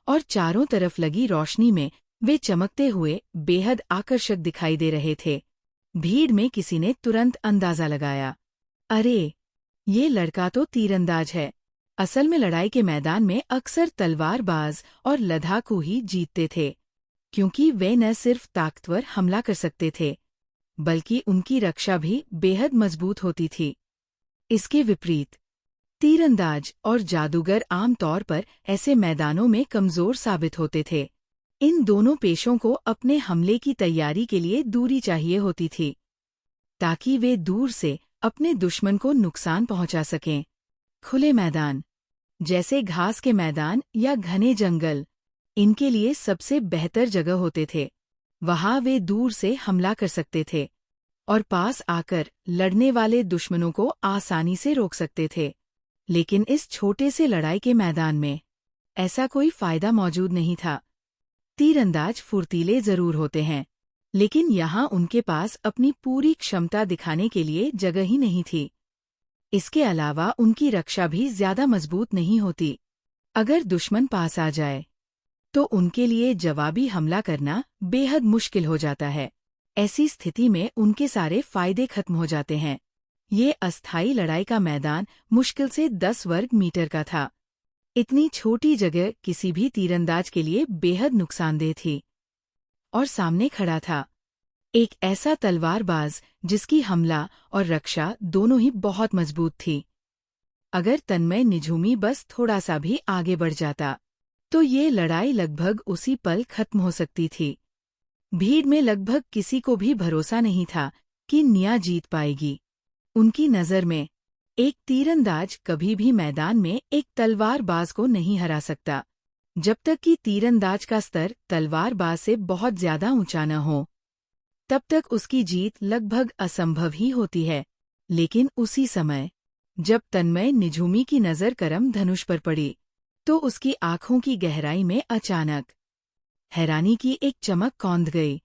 Speaker 2: और चारों तरफ लगी रोशनी में वे चमकते हुए बेहद आकर्षक दिखाई दे रहे थे। भीड़ में किसी ने तुरंत अंदाजा लगाया, अरे, ये लड़का तो तीरंदाज है। असल में लड़ाई के मैदान में अक्सर तलवारबाज और लड़ाकू ही जीतते थे, क्योंकि वे न सिर्फ ताकतवर हमला कर सकते थे, बल्कि उनकी रक्षा भी बेहद मजबूत होती थी। इसके विपरीत तीरंदाज और जादूगर आमतौर पर ऐसे मैदानों में कमजोर साबित होते थे। इन दोनों पेशों को अपने हमले की तैयारी के लिए दूरी चाहिए होती थी, ताकि वे दूर से अपने दुश्मन को नुकसान पहुंचा सकें। खुले मैदान जैसे घास के मैदान या घने जंगल इनके लिए सबसे बेहतर जगह होते थे। वहां वे दूर से हमला कर सकते थे और पास आकर लड़ने वाले दुश्मनों को आसानी से रोक सकते थे। लेकिन इस छोटे से लड़ाई के मैदान में ऐसा कोई फायदा मौजूद नहीं था। तीरंदाज फुर्तीले जरूर होते हैं, लेकिन यहाँ उनके पास अपनी पूरी क्षमता दिखाने के लिए जगह ही नहीं थी। इसके अलावा उनकी रक्षा भी ज्यादा मजबूत नहीं होती। अगर दुश्मन पास आ जाए तो उनके लिए जवाबी हमला करना बेहद मुश्किल हो जाता है। ऐसी स्थिति में उनके सारे फायदे खत्म हो जाते हैं। ये अस्थायी लड़ाई का मैदान मुश्किल से 10 वर्ग मीटर का था। इतनी छोटी जगह किसी भी तीरंदाज के लिए बेहद नुकसानदेह थी। और सामने खड़ा था एक ऐसा तलवारबाज जिसकी हमला और रक्षा दोनों ही बहुत मजबूत थी। अगर तन्मय निझूमी बस थोड़ा सा भी आगे बढ़ जाता तो ये लड़ाई लगभग उसी पल खत्म हो सकती थी। भीड़ में लगभग किसी को भी भरोसा नहीं था कि निया जीत पाएगी। उनकी नज़र में एक तीरंदाज कभी भी मैदान में एक तलवारबाज को नहीं हरा सकता, जब तक कि तीरंदाज का स्तर तलवारबाज से बहुत ज्यादा ऊंचा न हो। तब तक उसकी जीत लगभग असंभव ही होती है। लेकिन उसी समय जब तन्मय निझूमी की नज़र करम धनुष पर पड़ी तो उसकी आंखों की गहराई में अचानक हैरानी की एक चमक कौंध गई,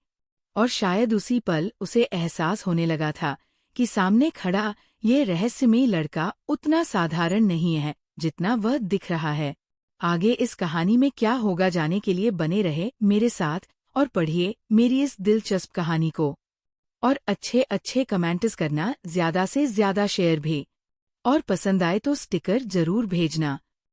Speaker 2: और शायद उसी पल उसे एहसास होने लगा था कि सामने खड़ा ये रहस्यमयी लड़का उतना साधारण नहीं है जितना वह दिख रहा है। आगे इस कहानी में क्या होगा जानने के लिए बने रहे मेरे साथ और पढ़िए मेरी इस दिलचस्प कहानी को। और अच्छे कमेंट्स करना, ज्यादा से ज्यादा शेयर भी, और पसंद आए तो स्टिकर जरूर भेजना।